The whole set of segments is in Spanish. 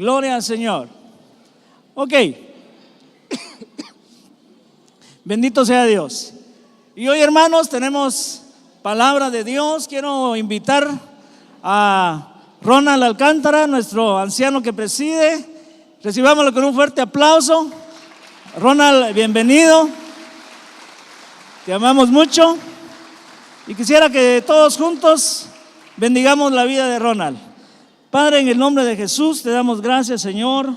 Gloria al Señor. Ok. Bendito sea Dios. Y hoy, hermanos, tenemos palabra de Dios. Quiero invitar a Ronald Alcántara, nuestro anciano que preside. Recibámoslo con un fuerte aplauso. Ronald, bienvenido. Te amamos mucho. Y quisiera que todos juntos bendigamos la vida de Ronald. Padre, en el nombre de Jesús, te damos gracias, Señor,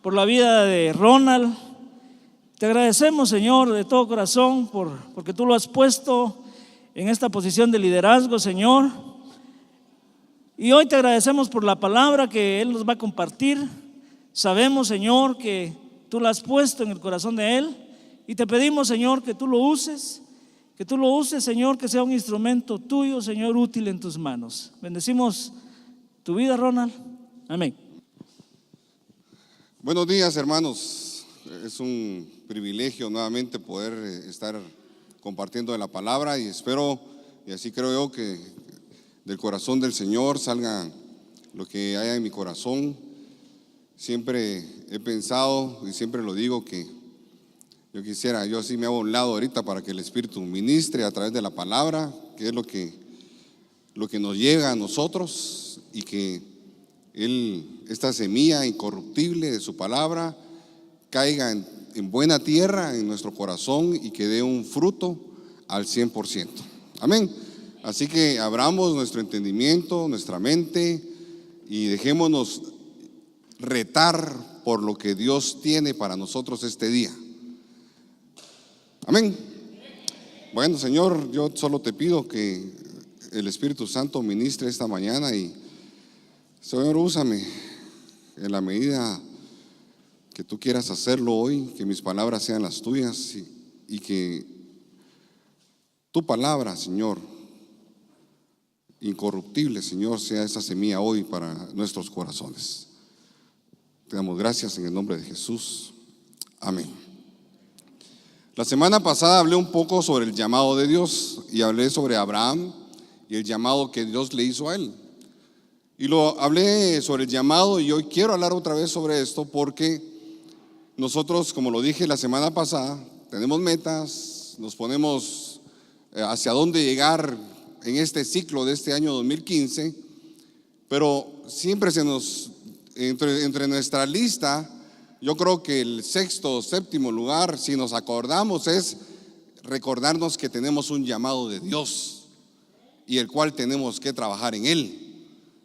por la vida de Ronald. Te agradecemos, Señor, de todo corazón porque tú lo has puesto en esta posición de liderazgo, Señor. Y hoy te agradecemos por la palabra que Él nos va a compartir. Sabemos, Señor, que tú la has puesto en el corazón de Él. Y te pedimos, Señor, que tú lo uses. Que tú lo uses, Señor, que sea un instrumento tuyo, Señor, útil en tus manos. Bendecimos tu vida, Ronald. Amén. Buenos días, hermanos. Es un privilegio nuevamente poder estar compartiendo de la palabra y espero, y así creo yo, que del corazón del Señor salga lo que haya en mi corazón. Siempre he pensado y siempre lo digo que yo así me hago a un lado ahorita para que el Espíritu ministre a través de la palabra, que es lo que nos llega a nosotros, y que esta semilla incorruptible de su palabra caiga en buena tierra en nuestro corazón y que dé un fruto al 100%. Amén. Así que abramos nuestro entendimiento, nuestra mente y dejémonos retar por lo que Dios tiene para nosotros este día. Amén. Bueno, Señor, yo solo te pido que el Espíritu Santo ministre esta mañana y, Señor, úsame en la medida que tú quieras hacerlo hoy, que mis palabras sean las tuyas y que tu palabra, Señor, incorruptible, Señor, sea esa semilla hoy para nuestros corazones. Te damos gracias en el nombre de Jesús. Amén. La semana pasada hablé un poco sobre el llamado de Dios y hablé sobre Abraham y el llamado que Dios le hizo a él. Y lo hablé sobre el llamado y hoy quiero hablar otra vez sobre esto porque nosotros, como lo dije la semana pasada, tenemos metas, nos ponemos hacia dónde llegar en este ciclo de este año 2015, pero siempre entre nuestra lista, yo creo que el sexto o séptimo lugar, si nos acordamos, es recordarnos que tenemos un llamado de Dios y el cual tenemos que trabajar en él,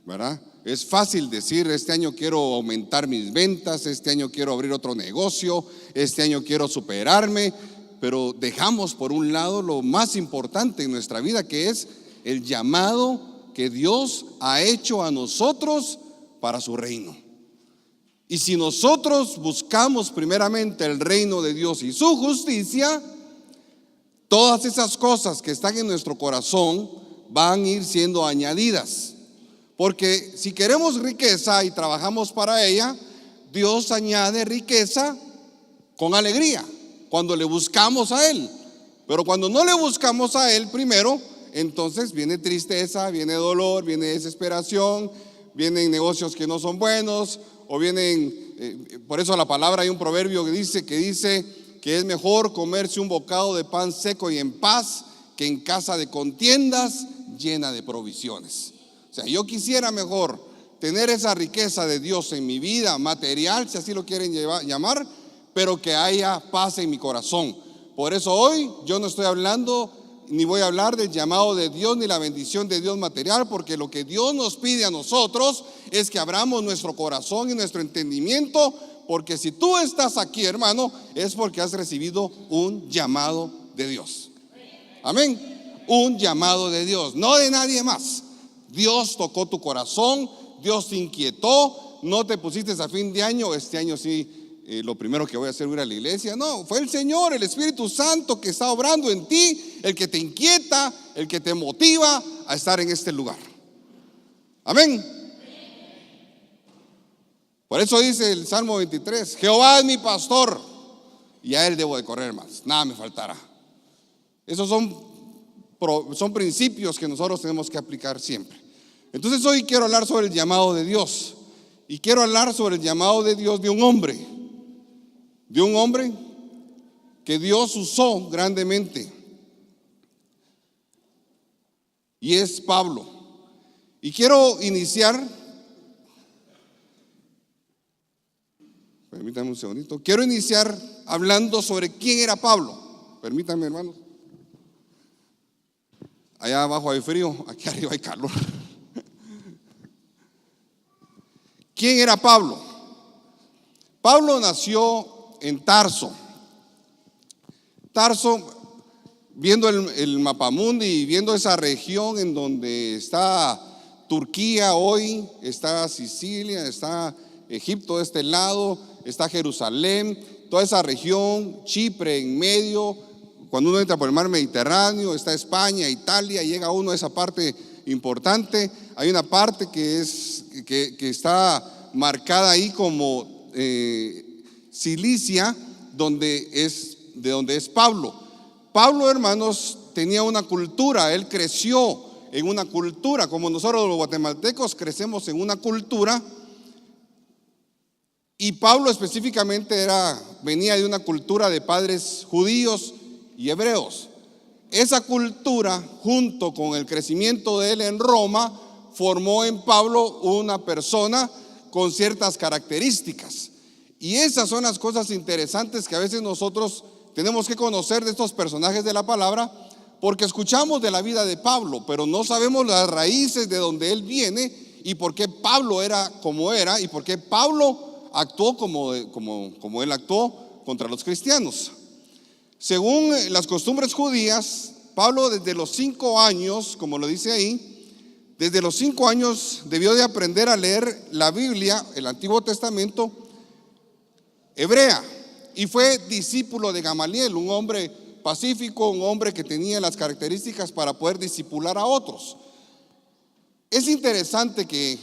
¿verdad? Es fácil decir, este año quiero aumentar mis ventas, este año quiero abrir otro negocio, este año quiero superarme, pero dejamos por un lado lo más importante en nuestra vida, que es el llamado que Dios ha hecho a nosotros para su reino. Y si nosotros buscamos primeramente el reino de Dios y su justicia, todas esas cosas que están en nuestro corazón van a ir siendo añadidas. Porque si queremos riqueza y trabajamos para ella, Dios añade riqueza con alegría cuando le buscamos a Él. Pero cuando no le buscamos a Él primero, entonces viene tristeza, viene dolor, viene desesperación, vienen negocios que no son buenos, o vienen, por eso la palabra, hay un proverbio que dice que es mejor comerse un bocado de pan seco y en paz que en casa de contiendas llena de provisiones. O sea, yo quisiera mejor tener esa riqueza de Dios en mi vida material, si así lo quieren llamar, pero que haya paz en mi corazón. Por eso hoy yo no estoy hablando ni voy a hablar del llamado de Dios ni la bendición de Dios material, porque lo que Dios nos pide a nosotros es que abramos nuestro corazón y nuestro entendimiento, porque si tú estás aquí, hermano, es porque has recibido un llamado de Dios. Amén. Un llamado de Dios, no de nadie más. Dios tocó tu corazón, Dios te inquietó, no te pusiste a fin de año, este año sí. Lo primero que voy a hacer es ir a la iglesia. No, fue el Señor, el Espíritu Santo que está obrando en ti, el que te inquieta, el que te motiva a estar en este lugar. Amén. Por eso dice el Salmo 23, Jehová es mi pastor y a Él debo de correr más, nada me faltará. Esos son principios que nosotros tenemos que aplicar siempre. Entonces hoy quiero hablar sobre el llamado de Dios. Y quiero hablar sobre el llamado de Dios de un hombre que Dios usó grandemente. Y es Pablo. Y quiero iniciar, permítanme un segundito, quiero iniciar hablando sobre quién era Pablo. Permítanme, hermanos. Allá abajo hay frío, aquí arriba hay calor. ¿Quién era Pablo? Pablo nació en Tarso. Viendo el mapamundi y viendo esa región en donde está Turquía hoy, está Sicilia, está Egipto de este lado, está Jerusalén, toda esa región, Chipre en medio. Cuando uno entra por el mar Mediterráneo, está España, Italia, llega uno a esa parte importante. Hay una parte que está marcada ahí como Cilicia, de donde es Pablo. Pablo, hermanos, tenía una cultura, él creció en una cultura, como nosotros los guatemaltecos crecemos en una cultura. Y Pablo específicamente venía de una cultura de padres judíos y hebreos. Esa cultura, junto con el crecimiento de él en Roma, formó en Pablo una persona con ciertas características. Y esas son las cosas interesantes que a veces nosotros tenemos que conocer de estos personajes de la palabra, porque escuchamos de la vida de Pablo, pero no sabemos las raíces de donde él viene y por qué Pablo era como era y por qué Pablo actuó como él actuó contra los cristianos. Según las costumbres judías, Pablo desde los 5 años, como lo dice ahí, desde los 5 años debió de aprender a leer la Biblia, el Antiguo Testamento hebrea, y fue discípulo de Gamaliel, un hombre pacífico, un hombre que tenía las características para poder discipular a otros. Es interesante que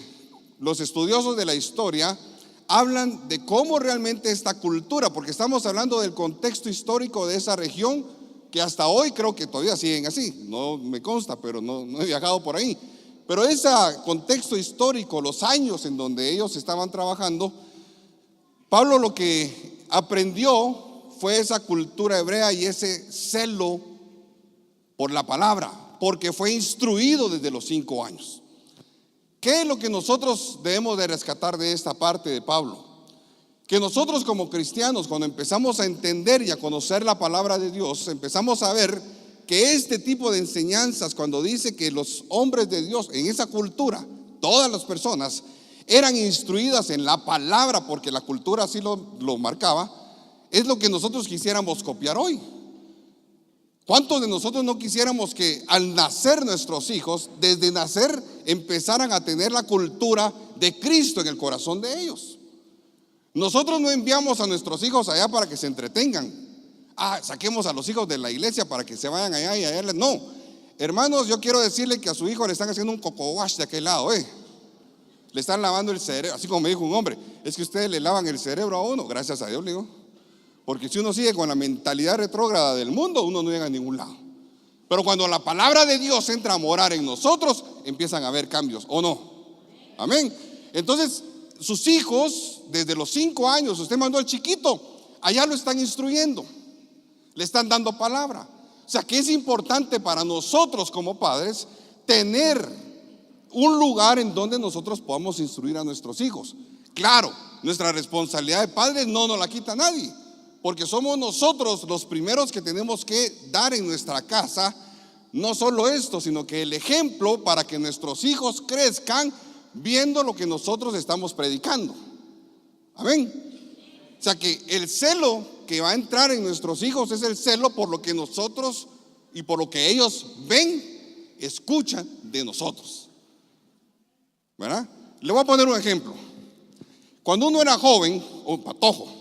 los estudiosos de la historia hablan de cómo realmente esta cultura, porque estamos hablando del contexto histórico de esa región, que hasta hoy creo que todavía siguen así, no me consta, pero no he viajado por ahí. Pero ese contexto histórico, los años en donde ellos estaban trabajando, Pablo lo que aprendió fue esa cultura hebrea y ese celo por la palabra, porque fue instruido desde los 5 años. ¿Qué es lo que nosotros debemos de rescatar de esta parte de Pablo? Que nosotros como cristianos, cuando empezamos a entender y a conocer la palabra de Dios, empezamos a ver que este tipo de enseñanzas, cuando dice que los hombres de Dios en esa cultura, todas las personas, eran instruidas en la palabra, porque la cultura así lo marcaba, es lo que nosotros quisiéramos copiar hoy. ¿Cuántos de nosotros no quisiéramos que al nacer nuestros hijos, desde nacer, empezaran a tener la cultura de Cristo en el corazón de ellos? Nosotros no enviamos a nuestros hijos allá para que se entretengan. Saquemos a los hijos de la iglesia para que se vayan allá y allá. No, hermanos, yo quiero decirle que a su hijo le están haciendo un coco wash de aquel lado, le están lavando el cerebro, así como me dijo un hombre, es que ustedes le lavan el cerebro a uno. Gracias a Dios, le digo, porque si uno sigue con la mentalidad retrógrada del mundo, uno no llega a ningún lado. Pero cuando la palabra de Dios entra a morar en nosotros, empiezan a haber cambios, ¿o no? Amén. Entonces, sus hijos, desde los 5 años, usted mandó al chiquito, allá lo están instruyendo, le están dando palabra. O sea que es importante para nosotros como padres tener un lugar en donde nosotros podamos instruir a nuestros hijos. Claro, nuestra responsabilidad de padres no nos la quita nadie, porque somos nosotros los primeros que tenemos que dar en nuestra casa, no solo esto, sino que el ejemplo para que nuestros hijos crezcan viendo lo que nosotros estamos predicando. Amén. O sea que el celo que va a entrar en nuestros hijos es el celo por lo que nosotros y por lo que ellos ven, escuchan de nosotros, ¿verdad? Le voy a poner un ejemplo. Cuando uno era joven, un patojo,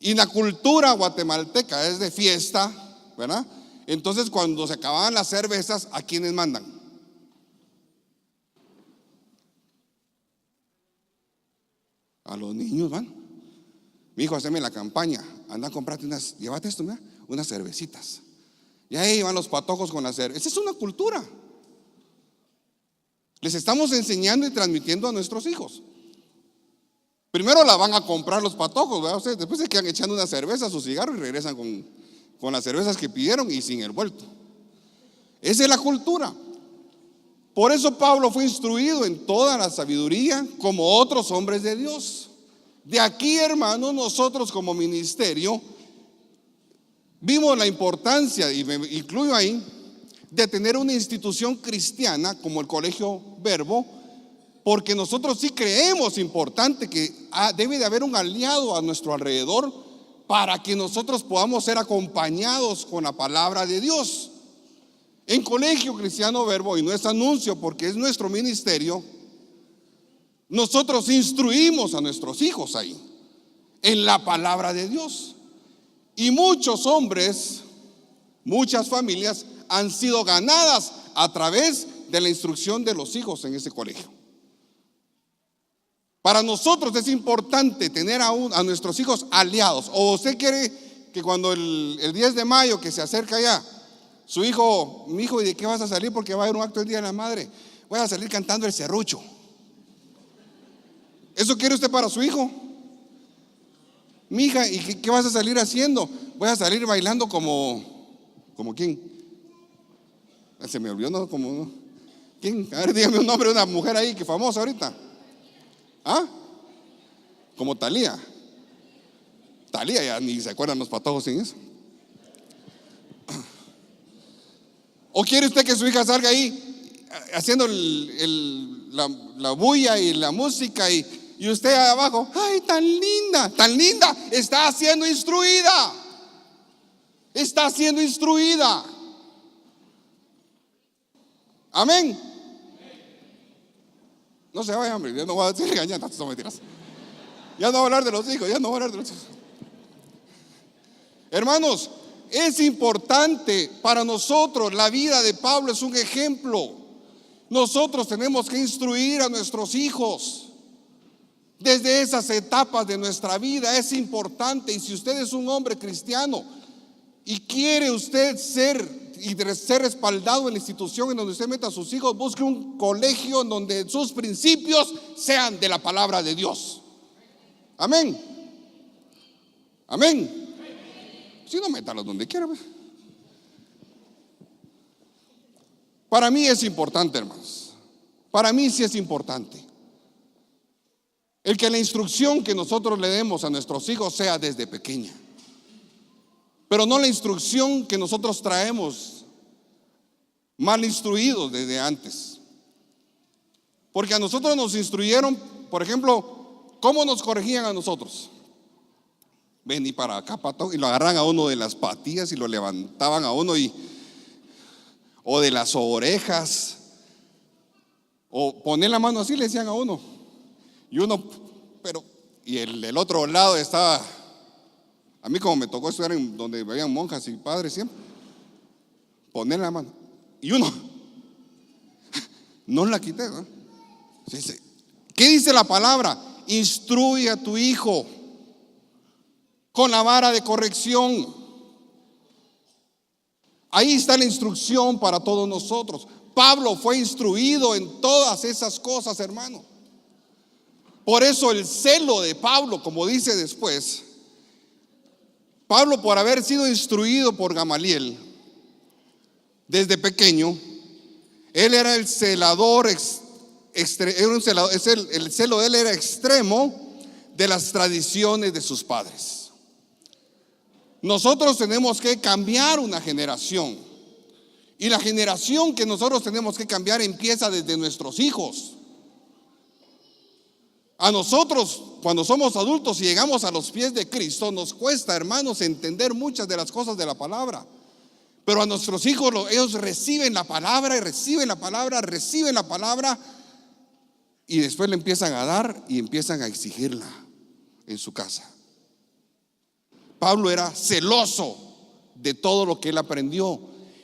y la cultura guatemalteca es de fiesta, ¿verdad? Entonces cuando se acababan las cervezas, ¿a quiénes mandan? A los niños van. Mi hijo, haceme la campaña, anda a comprarte llévate esto, mira, unas cervecitas. Y ahí van los patojos con la cerveza. Esa es una cultura. Les estamos enseñando y transmitiendo a nuestros hijos. Primero la van a comprar los patojos, ¿verdad? Ustedes después se quedan echando una cerveza, su cigarro y regresan con las cervezas que pidieron y sin el vuelto. Esa es la cultura. Por eso Pablo fue instruido en toda la sabiduría como otros hombres de Dios. De aquí, hermanos, nosotros como ministerio vimos la importancia, y me incluyo ahí, de tener una institución cristiana como el Colegio Verbo, porque nosotros sí creemos importante que debe de haber un aliado a nuestro alrededor para que nosotros podamos ser acompañados con la palabra de Dios. En Colegio Cristiano Verbo, y no es anuncio porque es nuestro ministerio, nosotros instruimos a nuestros hijos ahí en la palabra de Dios. Y muchos hombres, muchas familias han sido ganadas a través de la instrucción de los hijos en ese colegio. Para nosotros es importante tener a nuestros hijos aliados. ¿O usted quiere que cuando el 10 de mayo que se acerca ya, su hijo, mi hijo, ¿y de qué vas a salir? Porque va a haber un acto del Día de la Madre. Voy a salir cantando el serrucho. ¿Eso quiere usted para su hijo? Mija, ¿y qué vas a salir haciendo? Voy a salir bailando ¿como quién? Se me olvidó, ¿no? ¿Quién? A ver, dígame un nombre de una mujer ahí que famosa ahorita. ¿Ah? Como Talía. Talía, ya ni se acuerdan los patojos en eso. ¿O quiere usted que su hija salga ahí haciendo la bulla y la música y usted abajo? ¡Ay, tan linda! ¡Tan linda! Está siendo instruida. Está siendo instruida. Amén. No se vaya, hombre, ya no voy a decir engañando, no mentiras. Ya no voy a hablar de los hijos, Hermanos, es importante para nosotros. La vida de Pablo es un ejemplo. Nosotros tenemos que instruir a nuestros hijos desde esas etapas de nuestra vida. Es importante. Y si usted es un hombre cristiano y quiere usted ser respaldado en la institución en donde usted meta a sus hijos, busque un colegio en donde sus principios sean de la palabra de Dios. Amén. Amén. Si no, métalos donde quiera. Para mí es importante, hermanos. Para mí sí es importante el que la instrucción que nosotros le demos a nuestros hijos sea desde pequeña, pero no la instrucción que nosotros traemos mal instruidos desde antes. Porque a nosotros nos instruyeron, por ejemplo, ¿cómo nos corregían a nosotros? Vení para acá, pato, y lo agarran a uno de las patillas y lo levantaban a uno, o de las orejas, o poner la mano así, le decían a uno. Y uno, y el otro lado estaba, a mí como me tocó estudiar en donde habían monjas y padres siempre, poner la mano. Y uno, no la quité, ¿no? ¿Qué dice la palabra? Instruye a tu hijo con la vara de corrección. Ahí está la instrucción para todos nosotros. Pablo fue instruido en todas esas cosas, hermano. Por eso el celo de Pablo, como dice después, Pablo, por haber sido instruido por Gamaliel desde pequeño, él era el celador, el celo de él era extremo de las tradiciones de sus padres. Nosotros tenemos que cambiar una generación, y la generación que nosotros tenemos que cambiar empieza desde nuestros hijos. A nosotros, cuando somos adultos y llegamos a los pies de Cristo, nos cuesta, hermanos, entender muchas de las cosas de la palabra. Pero a nuestros hijos, ellos reciben la palabra y reciben la palabra, y después le empiezan a dar y empiezan a exigirla en su casa. Pablo era celoso de todo lo que él aprendió,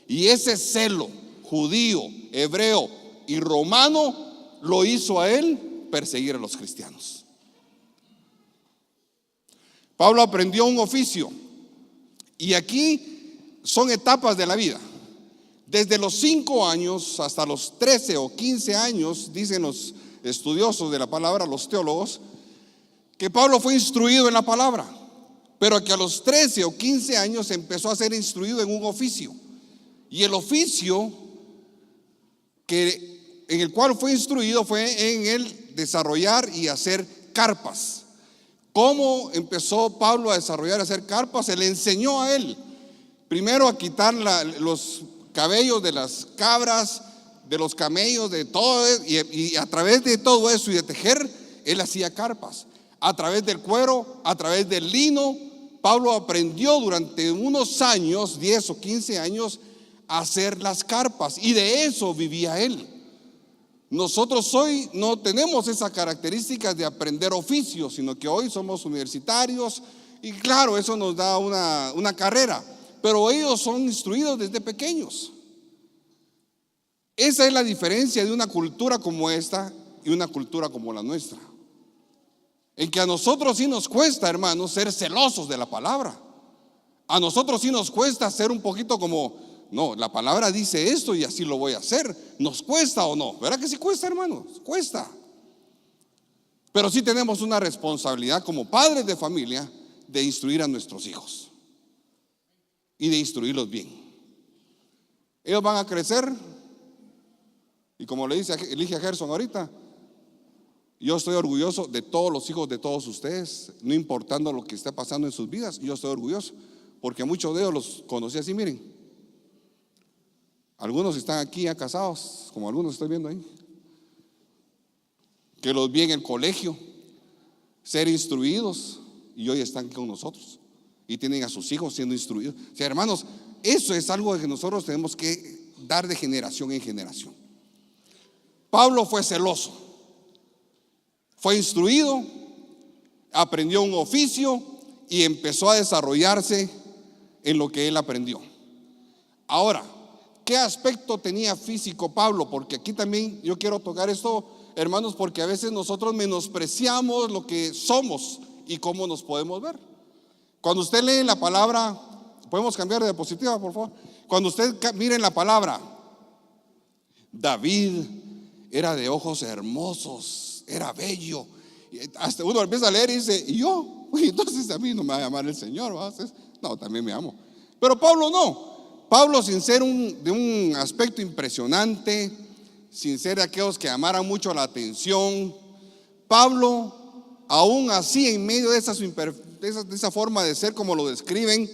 y ese celo judío, hebreo y romano lo hizo a él perseguir a los cristianos. Pablo aprendió un oficio, y aquí son etapas de la vida. Desde los 5 años hasta los 13 o 15 años, dicen los estudiosos de la palabra, los teólogos, que Pablo fue instruido en la palabra, pero que a los 13 o 15 años empezó a ser instruido en un oficio. Y el oficio en el cual fue instruido fue en el desarrollar y hacer carpas. ¿Cómo empezó Pablo a desarrollar y hacer carpas? Se le enseñó a él primero a quitar los cabellos de las cabras, de los camellos, de todo, y a través de todo eso y de tejer, él hacía carpas. A través del cuero, a través del lino, Pablo aprendió durante unos años, 10 o 15 años, a hacer las carpas, y de eso vivía él. Nosotros hoy no tenemos esa característica de aprender oficios, sino que hoy somos universitarios, y claro, eso nos da una carrera, pero ellos son instruidos desde pequeños. Esa es la diferencia de una cultura como esta y una cultura como la nuestra, en que a nosotros sí nos cuesta, hermanos, ser celosos de la palabra. A nosotros sí nos cuesta ser un poquito como, no, la palabra dice esto y así lo voy a hacer. ¿Nos cuesta o no? ¿Verdad que sí cuesta, hermanos? Cuesta. Pero sí tenemos una responsabilidad como padres de familia de instruir a nuestros hijos y de instruirlos bien. Ellos van a crecer, y como le dije a Gerson ahorita, yo estoy orgulloso de todos los hijos de todos ustedes, no importando lo que esté pasando en sus vidas. Yo estoy orgulloso porque muchos de ellos los conocí así. Miren, algunos están aquí ya casados, como algunos estoy viendo ahí, que los vi en el colegio ser instruidos y hoy están con nosotros y tienen a sus hijos siendo instruidos. O sea, hermanos, eso es algo que nosotros tenemos que dar de generación en generación. Pablo fue celoso, fue instruido, aprendió un oficio y empezó a desarrollarse en lo que él aprendió. Ahora, ¿qué aspecto tenía físico Pablo? Porque aquí también yo quiero tocar esto, hermanos, porque a veces nosotros menospreciamos lo que somos y cómo nos podemos ver. Cuando usted lee la palabra, podemos cambiar de diapositiva, por favor. Cuando usted mire en la palabra, David era de ojos hermosos, era bello. Hasta uno empieza a leer y dice, ¿y yo? Entonces a mí no me va a llamar el Señor, ¿va? No, también me amo. Pero Pablo no. Pablo, sin ser de un aspecto impresionante, sin ser de aquellos que llamaran mucho la atención, Pablo, aún así, en medio de esa forma de ser como lo describen,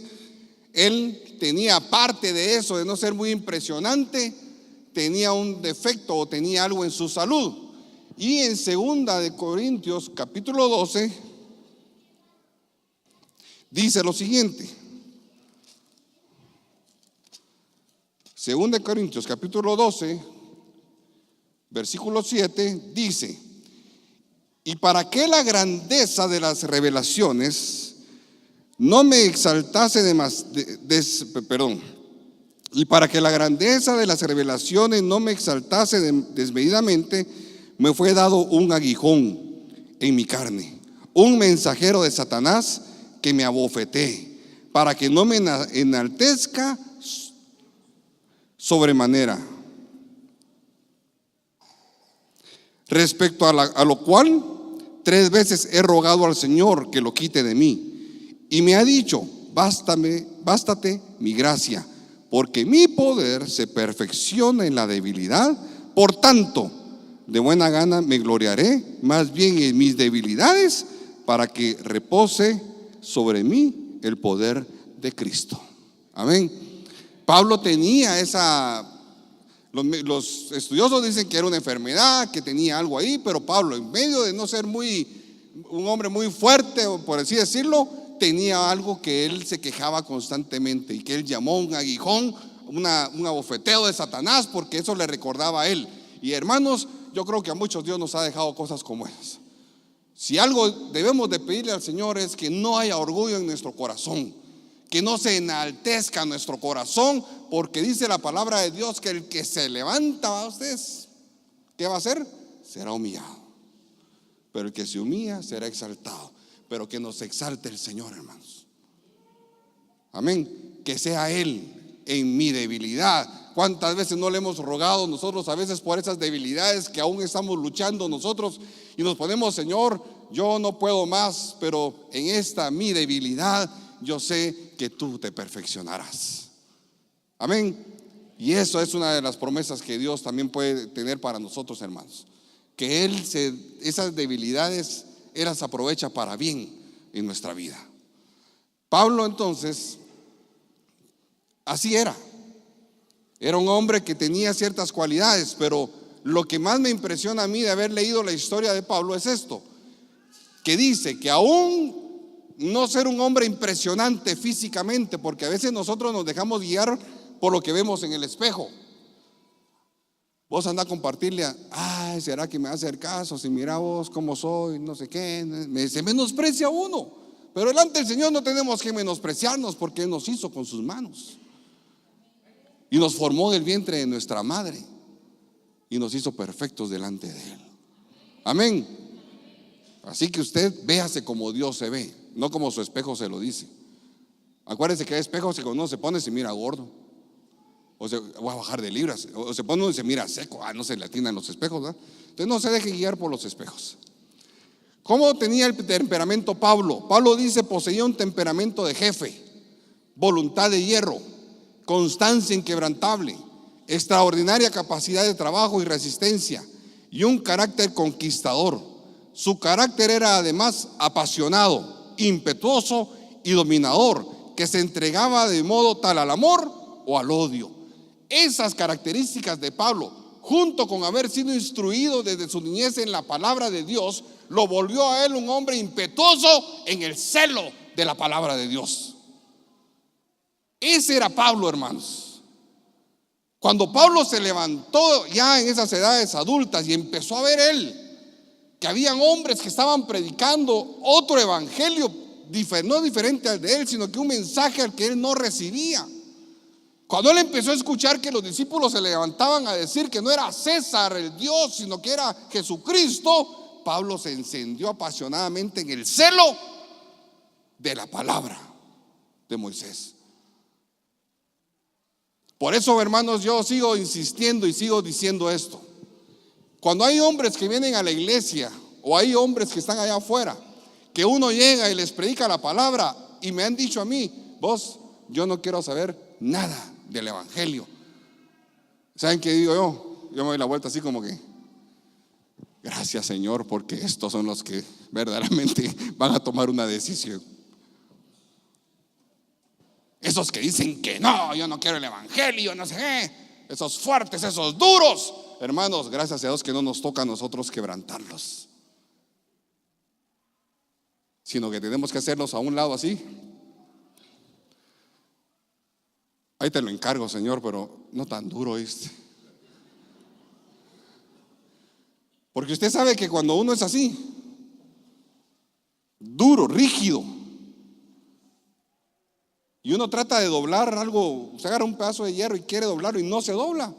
él tenía, parte de eso, de no ser muy impresionante, tenía un defecto o tenía algo en su salud. Y en 2 de Corintios capítulo 12 dice lo siguiente. 2 de Corintios capítulo 12 versículo 7 dice: y para que la grandeza de las revelaciones no me exaltase y para que la grandeza de las revelaciones no me exaltase desmedidamente, me fue dado un aguijón en mi carne, un mensajero de Satanás que me abofeté, para que no me enaltezca sobremanera. Respecto a lo cual 3 veces he rogado al Señor que lo quite de mí, y me ha dicho: bástate mi gracia, porque mi poder se perfecciona en la debilidad. Por tanto, de buena gana me gloriaré más bien en mis debilidades, para que repose sobre mí el poder de Cristo. Amén. Pablo tenía los estudiosos dicen que era una enfermedad, que tenía algo ahí, pero Pablo, en medio de no ser un hombre muy fuerte, por así decirlo, tenía algo que él se quejaba constantemente y que él llamó un aguijón, un abofeteo de Satanás, porque eso le recordaba a él. Y hermanos, yo creo que a muchos Dios nos ha dejado cosas como esas. Si algo debemos de pedirle al Señor es que no haya orgullo en nuestro corazón, que no se enaltezca nuestro corazón, porque dice la palabra de Dios que el que se levanta a ustedes, ¿qué va a hacer? Será humillado. Pero el que se humilla será exaltado. Pero que nos exalte el Señor, hermanos. Amén. Que sea Él en mi debilidad. ¿Cuántas veces no le hemos rogado nosotros a veces por esas debilidades que aún estamos luchando nosotros? Y nos ponemos: Señor, yo no puedo más, pero en esta mi debilidad yo sé que tú te perfeccionarás. Amén. Y eso es una de las promesas que Dios también puede tener para nosotros, hermanos, que esas debilidades Él las aprovecha para bien en nuestra vida. Pablo entonces así era un hombre que tenía ciertas cualidades, pero lo que más me impresiona a mí de haber leído la historia de Pablo es esto, que dice que aún no ser un hombre impresionante físicamente, porque a veces nosotros nos dejamos guiar por lo que vemos en el espejo. Vos andás a compartirle, ay, ¿será que me va a hacer caso? Si mira vos cómo soy, no sé qué, se menosprecia uno. Pero delante del Señor no tenemos que menospreciarnos, porque Él nos hizo con sus manos y nos formó del vientre de nuestra madre y nos hizo perfectos delante de Él. Amén. Así que usted véase como Dios se ve, no como su espejo se lo dice. Acuérdese que hay espejos que cuando uno se pone se mira gordo, o se va a bajar de libras, o se pone uno y se mira seco, no se le atinan los espejos, ¿verdad? Entonces no se deje guiar por los espejos. ¿Cómo tenía el temperamento Pablo? Pablo dice: poseía un temperamento de jefe, voluntad de hierro, constancia inquebrantable, extraordinaria capacidad de trabajo y resistencia, y un carácter conquistador. Su carácter era además apasionado, impetuoso y dominador, que se entregaba de modo tal al amor o al odio. Esas características de Pablo, junto con haber sido instruido desde su niñez en la palabra de Dios, lo volvió a él un hombre impetuoso en el celo de la palabra de Dios. Ese era Pablo, hermanos. Cuando Pablo se levantó ya en esas edades adultas y empezó a ver él que habían hombres que estaban predicando otro evangelio, no diferente al de él, sino que un mensaje al que él no recibía. Cuando él empezó a escuchar que los discípulos se levantaban a decir que no era César el Dios, sino que era Jesucristo, Pablo se encendió apasionadamente en el celo de la palabra de Moisés. Por eso, hermanos, yo sigo insistiendo y sigo diciendo esto. Cuando hay hombres que vienen a la iglesia, o hay hombres que están allá afuera, que uno llega y les predica la palabra, y me han dicho a mí: vos, yo no quiero saber nada del evangelio. ¿Saben qué digo yo? Yo me doy la vuelta así como que: gracias, Señor, porque estos son los que verdaderamente van a tomar una decisión. Esos que dicen que no, yo no quiero el evangelio, no sé qué, esos fuertes, esos duros. Hermanos, gracias a Dios que no nos toca a nosotros quebrantarlos, sino que tenemos que hacerlos a un lado así. Ahí te lo encargo, Señor, pero no tan duro, ¿viste? Porque usted sabe que cuando uno es así, duro, rígido, y uno trata de doblar algo, se agarra un pedazo de hierro y quiere doblarlo y no se dobla.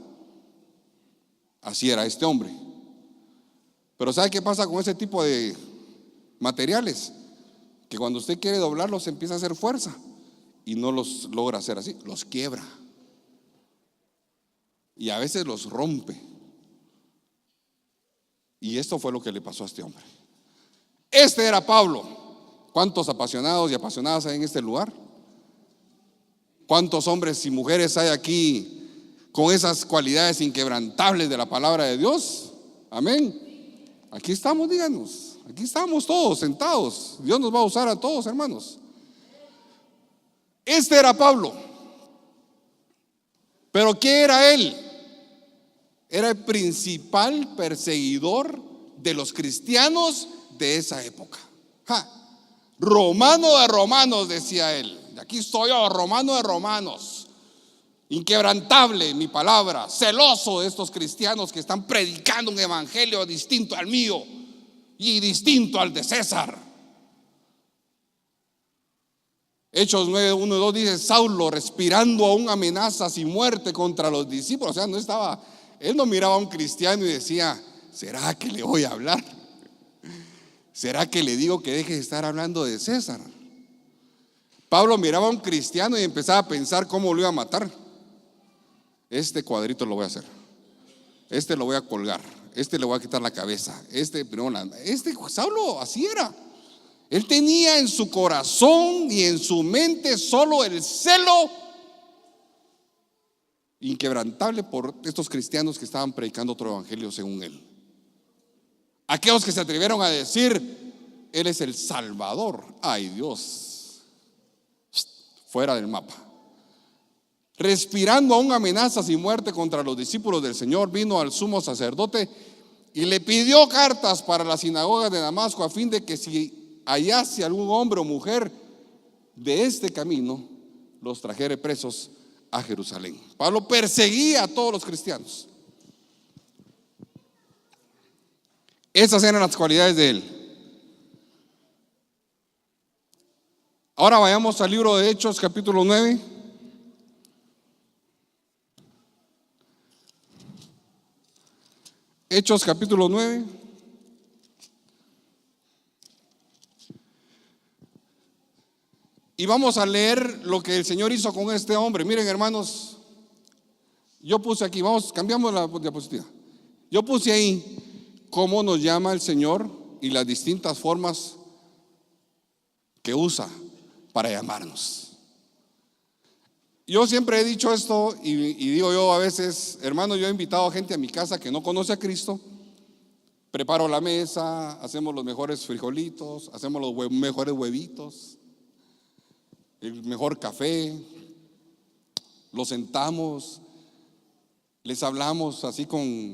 Así era este hombre. Pero ¿sabe qué pasa con ese tipo de materiales? Que cuando usted quiere doblarlos empieza a hacer fuerza y no los logra hacer así, los quiebra y a veces los rompe. Y esto fue lo que le pasó a este hombre. Este era Pablo. ¿Cuántos apasionados y apasionadas hay en este lugar? ¿Cuántos hombres y mujeres hay aquí con esas cualidades inquebrantables de la palabra de Dios? Amén. Aquí estamos, díganos. Aquí estamos todos sentados. Dios nos va a usar a todos, hermanos. Este era Pablo. ¿Pero qué era él? Era el principal perseguidor de los cristianos de esa época. Romano de romanos, decía él. Aquí estoy yo, romano de romanos. Inquebrantable mi palabra, celoso de estos cristianos que están predicando un evangelio distinto al mío y distinto al de César. Hechos 9, 1 y 2 dice: Saulo, respirando aún amenazas y muerte contra los discípulos. O sea, él no miraba a un cristiano y decía: ¿será que le voy a hablar? ¿Será que le digo que deje de estar hablando de César? Pablo miraba a un cristiano y empezaba a pensar cómo lo iba a matar. Este cuadrito lo voy a hacer, este lo voy a colgar, le voy a quitar la cabeza, Saulo así era. Él tenía en su corazón y en su mente solo el celo inquebrantable por estos cristianos que estaban predicando otro evangelio según él. Aquellos que se atrevieron a decir: Él es el Salvador. Ay, Dios, fuera del mapa. Respirando aún amenazas y muerte contra los discípulos del Señor, vino al sumo sacerdote y le pidió cartas para la sinagoga de Damasco, a fin de que si hallase algún hombre o mujer de este camino, los trajere presos a Jerusalén. Pablo perseguía a todos los cristianos. Esas eran las cualidades de él. Ahora vayamos al libro de Hechos, capítulo 9. Hechos, capítulo 9. Y vamos a leer lo que el Señor hizo con este hombre. Miren, hermanos, yo puse aquí, cambiamos la diapositiva. Yo puse ahí cómo nos llama el Señor y las distintas formas que usa para llamarnos. Yo siempre he dicho esto y digo yo a veces: hermanos, yo he invitado a gente a mi casa que no conoce a Cristo. Preparo la mesa, hacemos los mejores frijolitos, hacemos los mejores huevitos, el mejor café, los sentamos, les hablamos así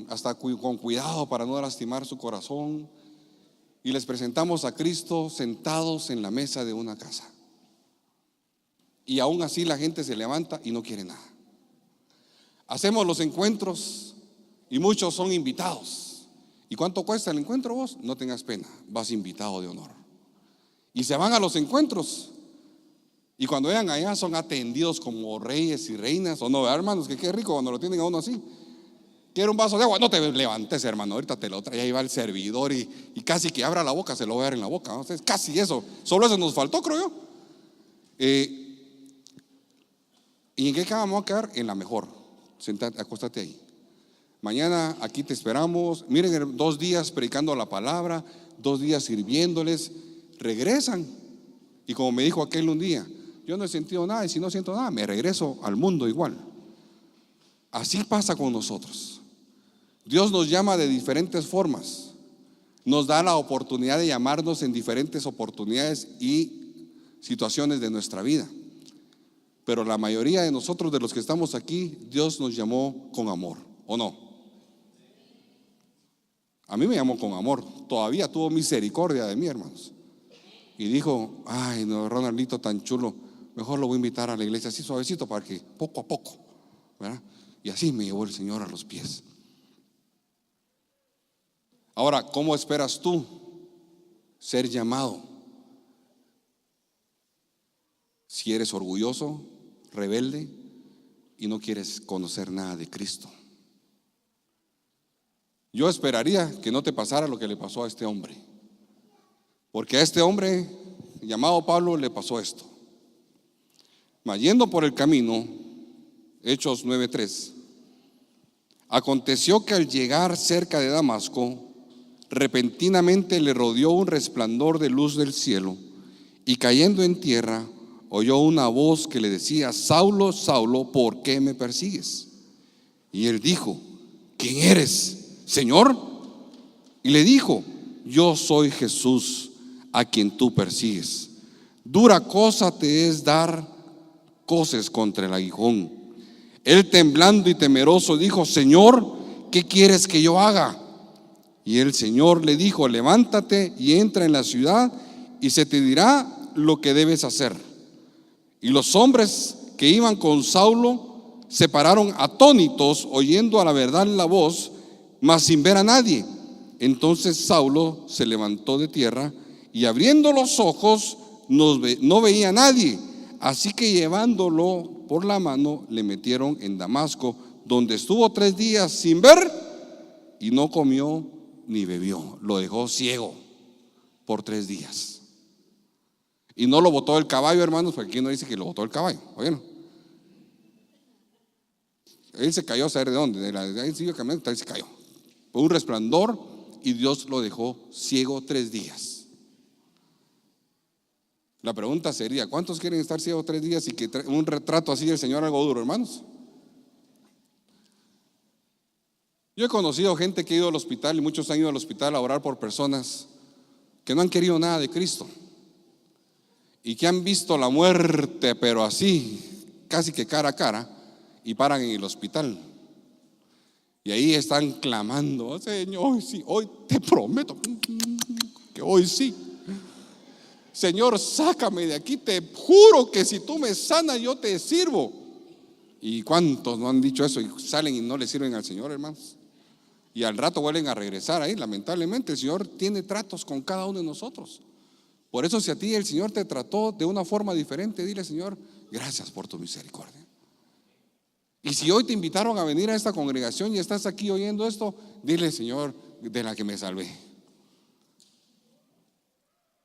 hasta con cuidado para no lastimar su corazón, y les presentamos a Cristo sentados en la mesa de una casa. Y aún así la gente se levanta y no quiere nada. Hacemos los encuentros y muchos son invitados. ¿Y cuánto cuesta el encuentro vos? No tengas pena, vas invitado de honor. Y se van a los encuentros y cuando llegan allá son atendidos como reyes y reinas. ¿O no, hermanos? Que qué rico cuando lo tienen a uno así. ¿Quiere un vaso de agua? No te levantes, hermano, ahorita te lo trae. Ahí va el servidor y casi que abra la boca, se lo voy a dar en la boca, ¿no? Casi eso, solo eso nos faltó, creo yo. ¿Y en qué vamos a quedar? En la mejor. Sentate, acostate ahí. Mañana aquí te esperamos. Miren, 2 días predicando la palabra, 2 días sirviéndoles. Regresan. Y como me dijo aquel un día: yo no he sentido nada, y si no siento nada, me regreso al mundo igual. Así pasa con nosotros. Dios nos llama de diferentes formas. Nos da la oportunidad de llamarnos en diferentes oportunidades y situaciones de nuestra vida. Pero la mayoría de nosotros, de los que estamos aquí, Dios nos llamó con amor, ¿o no? A mí me llamó con amor. Todavía tuvo misericordia de mí, hermanos. Y dijo: ay, no, Ronaldito tan chulo, mejor lo voy a invitar a la iglesia así suavecito para que poco a poco, ¿verdad? Y así me llevó el Señor a los pies. Ahora, ¿cómo esperas tú ser llamado? Si eres orgulloso, rebelde y no quieres conocer nada de Cristo. Yo esperaría que no te pasara lo que le pasó a este hombre, porque a este hombre llamado Pablo le pasó esto. Mas yendo por el camino, Hechos 9:3, aconteció que al llegar cerca de Damasco, repentinamente le rodeó un resplandor de luz del cielo, y cayendo en tierra oyó una voz que le decía: Saulo, Saulo, ¿por qué me persigues? Y él dijo: ¿quién eres, Señor? Y le dijo: yo soy Jesús, a quien tú persigues. Dura cosa te es dar coces contra el aguijón. Él, temblando y temeroso, dijo: Señor, ¿qué quieres que yo haga? Y el Señor le dijo: levántate y entra en la ciudad, y se te dirá lo que debes hacer. Y los hombres que iban con Saulo se pararon atónitos, oyendo a la verdad la voz, mas sin ver a nadie. Entonces Saulo se levantó de tierra y, abriendo los ojos, no veía a nadie. Así que, llevándolo por la mano, le metieron en Damasco, donde estuvo 3 días sin ver, y no comió ni bebió. Lo dejó ciego por 3 días. Y no lo botó el caballo, hermanos, porque aquí no dice que lo botó el caballo. ¿Oyeron? Él se cayó, a saber de dónde. Él siguió caminando, él se cayó. un resplandor, y Dios lo dejó ciego 3 días. La pregunta sería, ¿cuántos quieren estar ciegos 3 días y que un retrato así del Señor algo duro, hermanos? Yo he conocido gente que ha ido al hospital, y muchos han ido al hospital a orar por personas que no han querido nada de Cristo y que han visto la muerte, pero así, casi que cara a cara, y paran en el hospital. Y ahí están clamando: oh, Señor, sí, hoy te prometo que hoy sí. Señor, sácame de aquí, te juro que si tú me sanas yo te sirvo. ¿Y cuántos no han dicho eso y salen y no le sirven al Señor, hermanos? Y al rato vuelven a regresar ahí. Lamentablemente el Señor tiene tratos con cada uno de nosotros. Por eso, si a ti el Señor te trató de una forma diferente, dile: Señor, gracias por tu misericordia. Y si hoy te invitaron a venir a esta congregación y estás aquí oyendo esto, dile: Señor, de la que me salvé.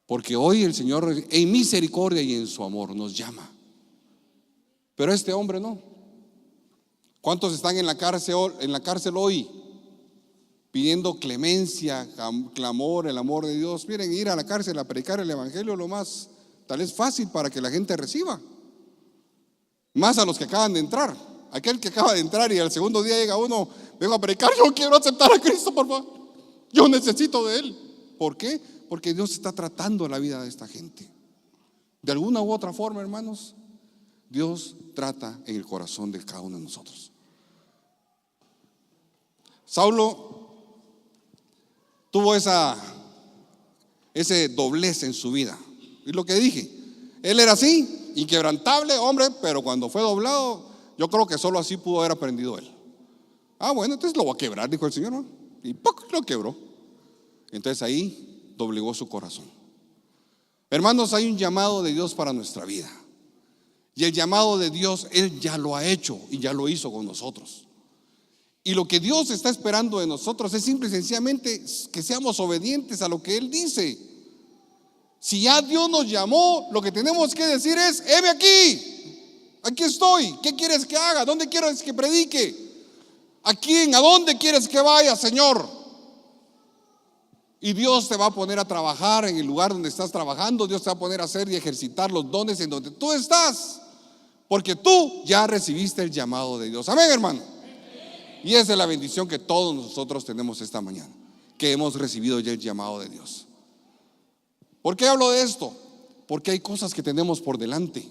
Porque hoy el Señor en misericordia y en su amor nos llama. Pero este hombre no. ¿Cuántos están en la cárcel hoy pidiendo clemencia, clamor, el amor de Dios? Miren, ir a la cárcel a predicar el evangelio lo más tal vez fácil para que la gente reciba. Más a los que acaban de entrar. Aquel que acaba de entrar y al segundo día llega uno: vengo a predicar, yo quiero aceptar a Cristo, por favor, yo necesito de Él. ¿Por qué? Porque Dios está tratando la vida de esta gente. De alguna u otra forma, hermanos, Dios trata en el corazón de cada uno de nosotros. Saulo tuvo ese doblez en su vida. Y lo que dije, él era así, inquebrantable, hombre, pero cuando fue doblado, yo creo que solo así pudo haber aprendido él. Bueno, entonces lo voy a quebrar, dijo el Señor, ¿no? Y ¡puc!, lo quebró. Entonces ahí doblegó su corazón. Hermanos, hay un llamado de Dios para nuestra vida. Y el llamado de Dios, Él ya lo ha hecho y ya lo hizo con nosotros. Y lo que Dios está esperando de nosotros es simple y sencillamente que seamos obedientes a lo que Él dice. Si ya Dios nos llamó, lo que tenemos que decir es: heme aquí. Aquí estoy. ¿Qué quieres que haga? ¿Dónde quieres que predique? ¿A quién? ¿A dónde quieres que vaya, Señor? Y Dios te va a poner a trabajar en el lugar donde estás trabajando. Dios te va a poner a hacer y ejercitar los dones en donde tú estás, porque tú ya recibiste el llamado de Dios. Amén, hermano. Y esa es la bendición que todos nosotros tenemos esta mañana, que hemos recibido ya el llamado de Dios. ¿Por qué hablo de esto? Porque hay cosas que tenemos por delante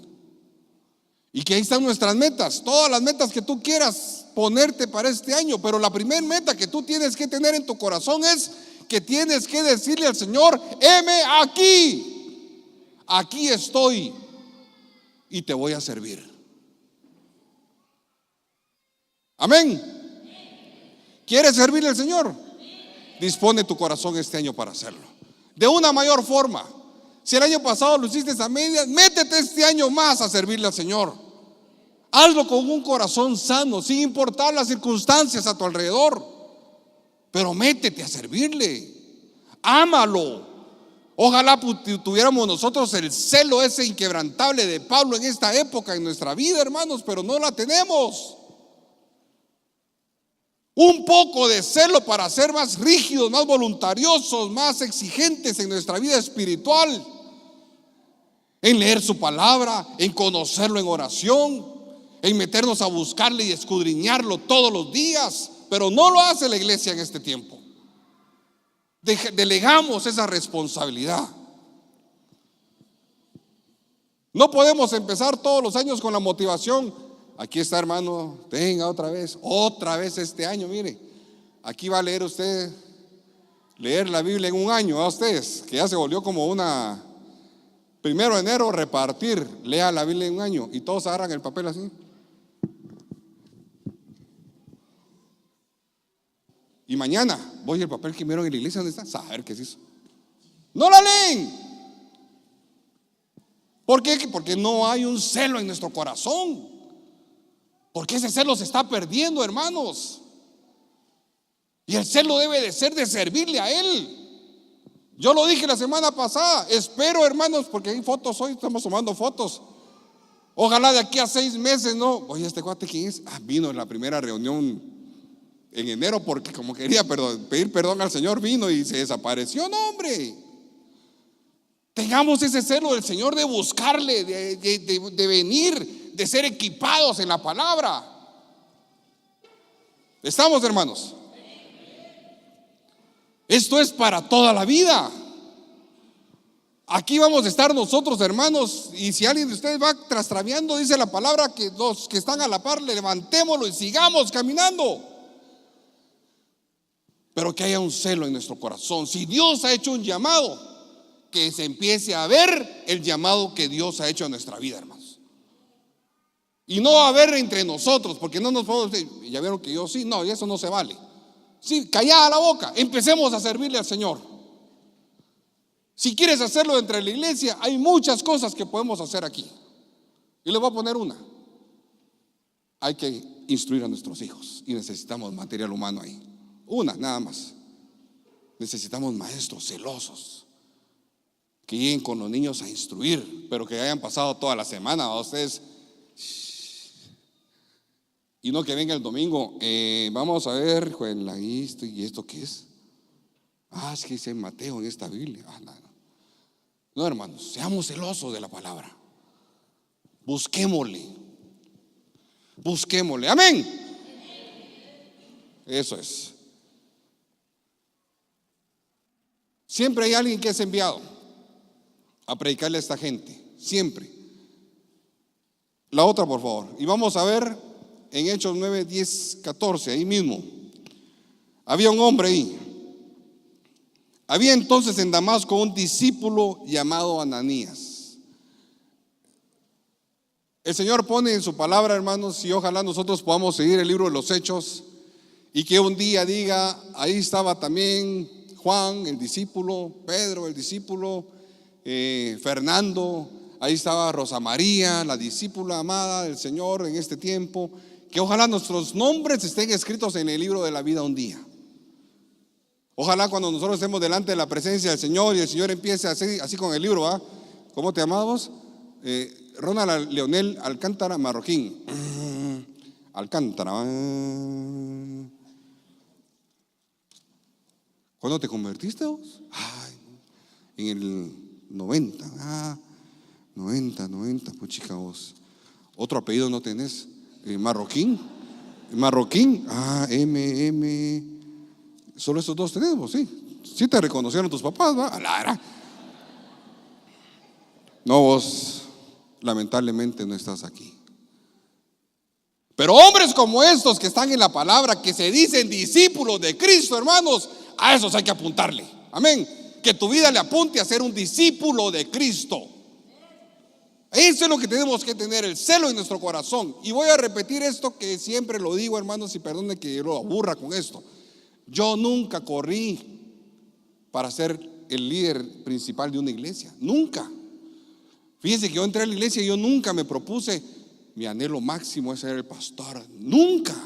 y que ahí están nuestras metas, todas las metas que tú quieras ponerte para este año. Pero la primera meta que tú tienes que tener en tu corazón es que tienes que decirle al Señor: heme aquí, aquí estoy y te voy a servir. Amén. ¿Quieres servirle al Señor? Dispone tu corazón este año para hacerlo de una mayor forma. Si el año pasado lo hiciste a medias, métete este año más a servirle al Señor. Hazlo con un corazón sano, sin importar las circunstancias a tu alrededor, pero métete a servirle. Ámalo. Ojalá tuviéramos nosotros el celo ese inquebrantable de Pablo en esta época en nuestra vida, hermanos, pero no la tenemos. Un poco de celo para ser más rígidos, más voluntariosos, más exigentes en nuestra vida espiritual, en leer su palabra, en conocerlo en oración, en meternos a buscarle y escudriñarlo todos los días. Pero no lo hace la iglesia en este tiempo. Delegamos esa responsabilidad. No podemos empezar todos los años con la motivación: aquí está, hermano, venga otra vez este año. Mire, aquí va a leer usted, leer la Biblia en un año. A ustedes, que ya se volvió como una 1 de enero, repartir, lea la Biblia en un año. Y todos agarran el papel así. Y mañana voy al papel que vieron en la iglesia, ¿dónde está? Saber qué es eso. No la leen. ¿Por qué? Porque no hay un celo en nuestro corazón. Porque ese celo se está perdiendo, hermanos. Y el celo debe de ser de servirle a Él. Yo lo dije la semana pasada. Espero, hermanos, porque hay fotos hoy, estamos tomando fotos. Ojalá de aquí a 6 meses, ¿no? Oye, ¿este cuate quién es? Vino en la primera reunión En enero, porque como quería pedir perdón al Señor, vino y se desapareció. No, hombre. Tengamos ese celo del Señor de buscarle, de venir, de ser equipados en la palabra. ¿Estamos, hermanos? Esto es para toda la vida. Aquí vamos a estar nosotros, hermanos, y si alguien de ustedes va trastraviando, dice la palabra que los que están a la par, levantémoslo y sigamos caminando. Pero que haya un celo en nuestro corazón. Si Dios ha hecho un llamado, que se empiece a ver el llamado que Dios ha hecho en nuestra vida, hermanos. Y no a ver entre nosotros, porque no nos podemos decir, ya vieron que yo sí, no, y eso no se vale. Sí, callada la boca, empecemos a servirle al Señor. Si quieres hacerlo entre la iglesia, hay muchas cosas que podemos hacer aquí. Y les voy a poner una. Hay que instruir a nuestros hijos y necesitamos material humano ahí. Una, nada más. Necesitamos maestros celosos que lleguen con los niños a instruir, pero que hayan pasado toda la semana a ustedes. Y no que venga el domingo, vamos a ver, esto y esto qué es. Es que dice Mateo en esta Biblia. No, hermanos, seamos celosos de la palabra. Busquémosle. Amén. Eso es. Siempre hay alguien que es enviado a predicarle a esta gente. Siempre. La otra, por favor. Y vamos a ver en Hechos 9, 10, 14, ahí mismo. Había un hombre ahí. Había entonces en Damasco un discípulo llamado Ananías. El Señor pone en su palabra, hermanos, y ojalá nosotros podamos seguir el libro de los Hechos y que un día diga, ahí estaba también Juan, el discípulo, Pedro, el discípulo, Fernando, ahí estaba Rosa María, la discípula amada del Señor en este tiempo. Que ojalá nuestros nombres estén escritos en el libro de la vida un día. Ojalá cuando nosotros estemos delante de la presencia del Señor y el Señor empiece así con el libro, ¿va? ¿Cómo te llamabas? Ronald Leonel Alcántara Marroquín. Alcántara. ¿Cuándo te convertiste vos? En el 90. 90, pues chica vos. Otro apellido no tenés. Marroquín. M. Solo estos dos tenemos, sí. Sí te reconocieron tus papás, ¿va? No, vos lamentablemente no estás aquí. Pero hombres como estos que están en la palabra, que se dicen discípulos de Cristo, hermanos, a esos hay que apuntarle. Amén. Que tu vida le apunte a ser un discípulo de Cristo. Eso es lo que tenemos que tener, el celo en nuestro corazón. Y voy a repetir esto que siempre lo digo, hermanos, y perdone que yo lo aburra con esto. Yo nunca corrí para ser el líder principal de una iglesia, nunca. Fíjense que yo entré a la iglesia y yo nunca me propuse, mi anhelo máximo es ser el pastor, nunca.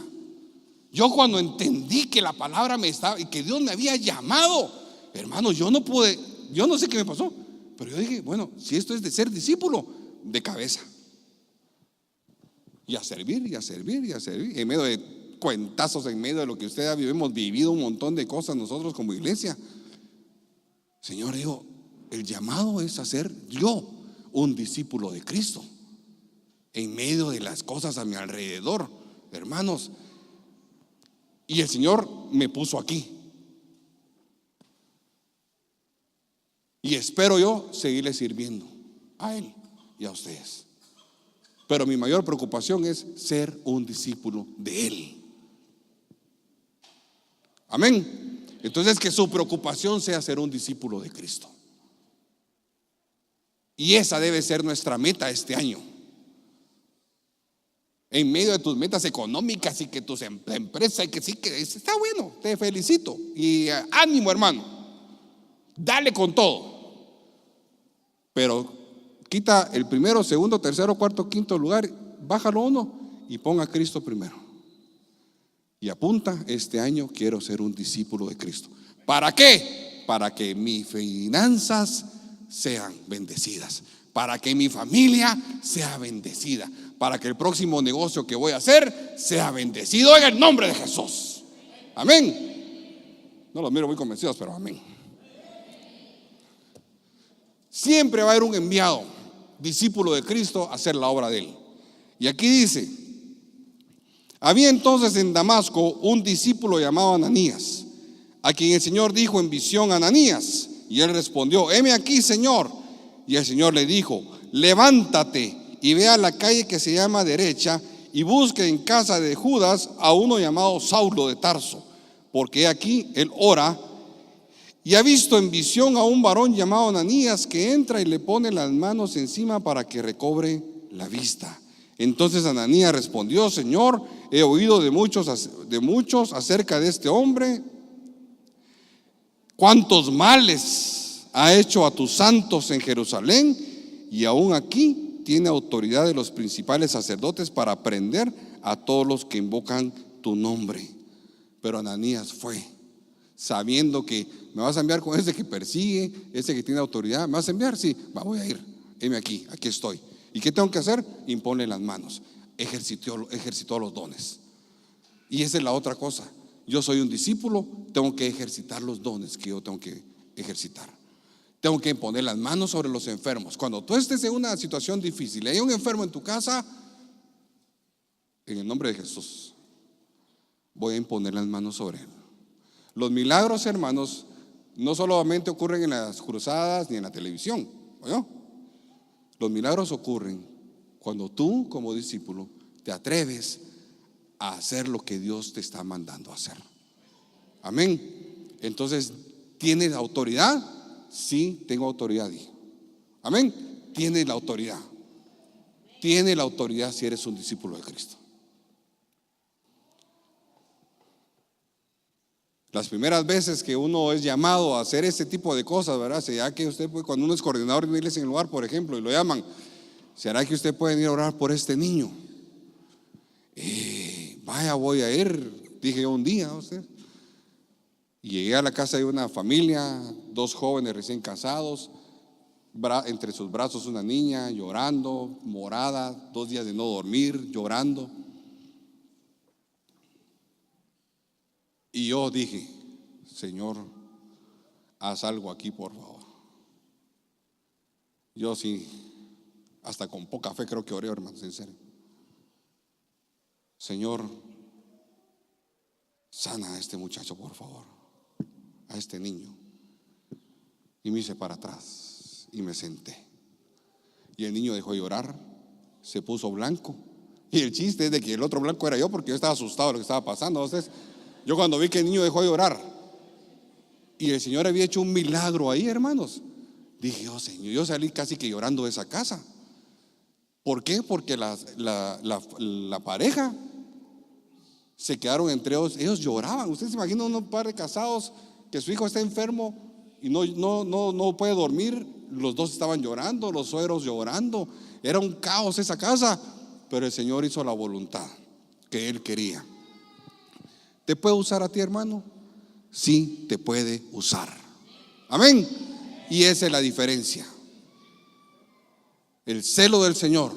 Yo cuando entendí que la palabra me estaba y que Dios me había llamado, hermano, yo no pude, yo no sé qué me pasó, pero yo dije, bueno, si esto es de ser discípulo, de cabeza. Y a servir, en medio de cuentazos, en medio de lo que ustedes hemos vivido un montón de cosas nosotros como iglesia. Señor, digo, el llamado es a ser yo un discípulo de Cristo en medio de las cosas a mi alrededor, hermanos. Y el Señor me puso aquí. Y espero yo seguirle sirviendo a Él y a ustedes. Pero mi mayor preocupación es ser un discípulo de Él. Amén. Entonces que su preocupación sea ser un discípulo de Cristo. Y esa debe ser nuestra meta este año. En medio de tus metas económicas y que tus empresas, y que sí, que está bueno, te felicito. Y ánimo, hermano. Dale con todo. Pero quita el primero, segundo, tercero, cuarto, quinto lugar, bájalo uno y ponga a Cristo primero. Y apunta, este año quiero ser un discípulo de Cristo. ¿Para qué? Para que mis finanzas sean bendecidas, para que mi familia sea bendecida, para que el próximo negocio que voy a hacer sea bendecido en el nombre de Jesús. Amén. No los miro muy convencidos, pero amén. Siempre va a haber un enviado, discípulo de Cristo, a hacer la obra de él. Y aquí dice: había entonces en Damasco un discípulo llamado Ananías, a quien el Señor dijo en visión: Ananías. Y él respondió: heme aquí, Señor. Y el Señor le dijo: levántate y ve a la calle que se llama Derecha, y busque en casa de Judas a uno llamado Saulo de Tarso, porque aquí él ora, y ha visto en visión a un varón llamado Ananías que entra y le pone las manos encima para que recobre la vista. Entonces Ananías respondió: Señor, he oído de muchos acerca de este hombre, cuántos males ha hecho a tus santos en Jerusalén, y aún aquí tiene autoridad de los principales sacerdotes para prender a todos los que invocan tu nombre. Pero Ananías fue, sabiendo que me vas a enviar con ese que persigue, ese que tiene autoridad. ¿Me vas a enviar? Sí, voy a ir. Heme aquí estoy. ¿Y qué tengo que hacer? Imponle las manos. Ejercitó los dones. Y esa es la otra cosa. Yo soy un discípulo, tengo que ejercitar los dones que yo tengo que ejercitar. Tengo que imponer las manos sobre los enfermos. Cuando tú estés en una situación difícil y hay un enfermo en tu casa, en el nombre de Jesús, voy a imponer las manos sobre él. Los milagros, hermanos, no solamente ocurren en las cruzadas ni en la televisión, ¿no? Los milagros ocurren cuando tú, como discípulo, te atreves a hacer lo que Dios te está mandando a hacer. Amén. Entonces, ¿tienes autoridad? Sí, tengo autoridad. Amén. Tienes la autoridad. Tienes la autoridad si eres un discípulo de Cristo. Las primeras veces que uno es llamado a hacer este tipo de cosas, ¿verdad? Ya que usted puede, cuando uno es coordinador de una iglesia en el lugar, por ejemplo, y lo llaman: ¿será que usted puede ir a orar por este niño? Vaya, voy a ir, dije yo un día, usted. Y llegué a la casa de una familia, 2 jóvenes recién casados, entre sus brazos una niña llorando, morada, 2 días de no dormir, llorando. Y yo dije: Señor, haz algo aquí, por favor. Yo sí, hasta con poca fe creo que oré, hermanos, en serio. Señor, sana a este muchacho, por favor, a este niño. Y me hice para atrás y me senté. Y el niño dejó de llorar, se puso blanco. Y el chiste es de que el otro blanco era yo, porque yo estaba asustado de lo que estaba pasando. Entonces, yo cuando vi que el niño dejó de llorar y el Señor había hecho un milagro ahí, hermanos, dije: oh Señor, yo salí casi que llorando de esa casa. ¿Por qué? Porque la pareja se quedaron entre ellos lloraban. Ustedes se imaginan un par de casados que su hijo está enfermo y no puede dormir. Los dos estaban llorando, los suegros llorando. Era un caos esa casa, pero el Señor hizo la voluntad que Él quería. ¿Te puede usar a ti, hermano? Sí, te puede usar. Amén. Y esa es la diferencia. El celo del Señor,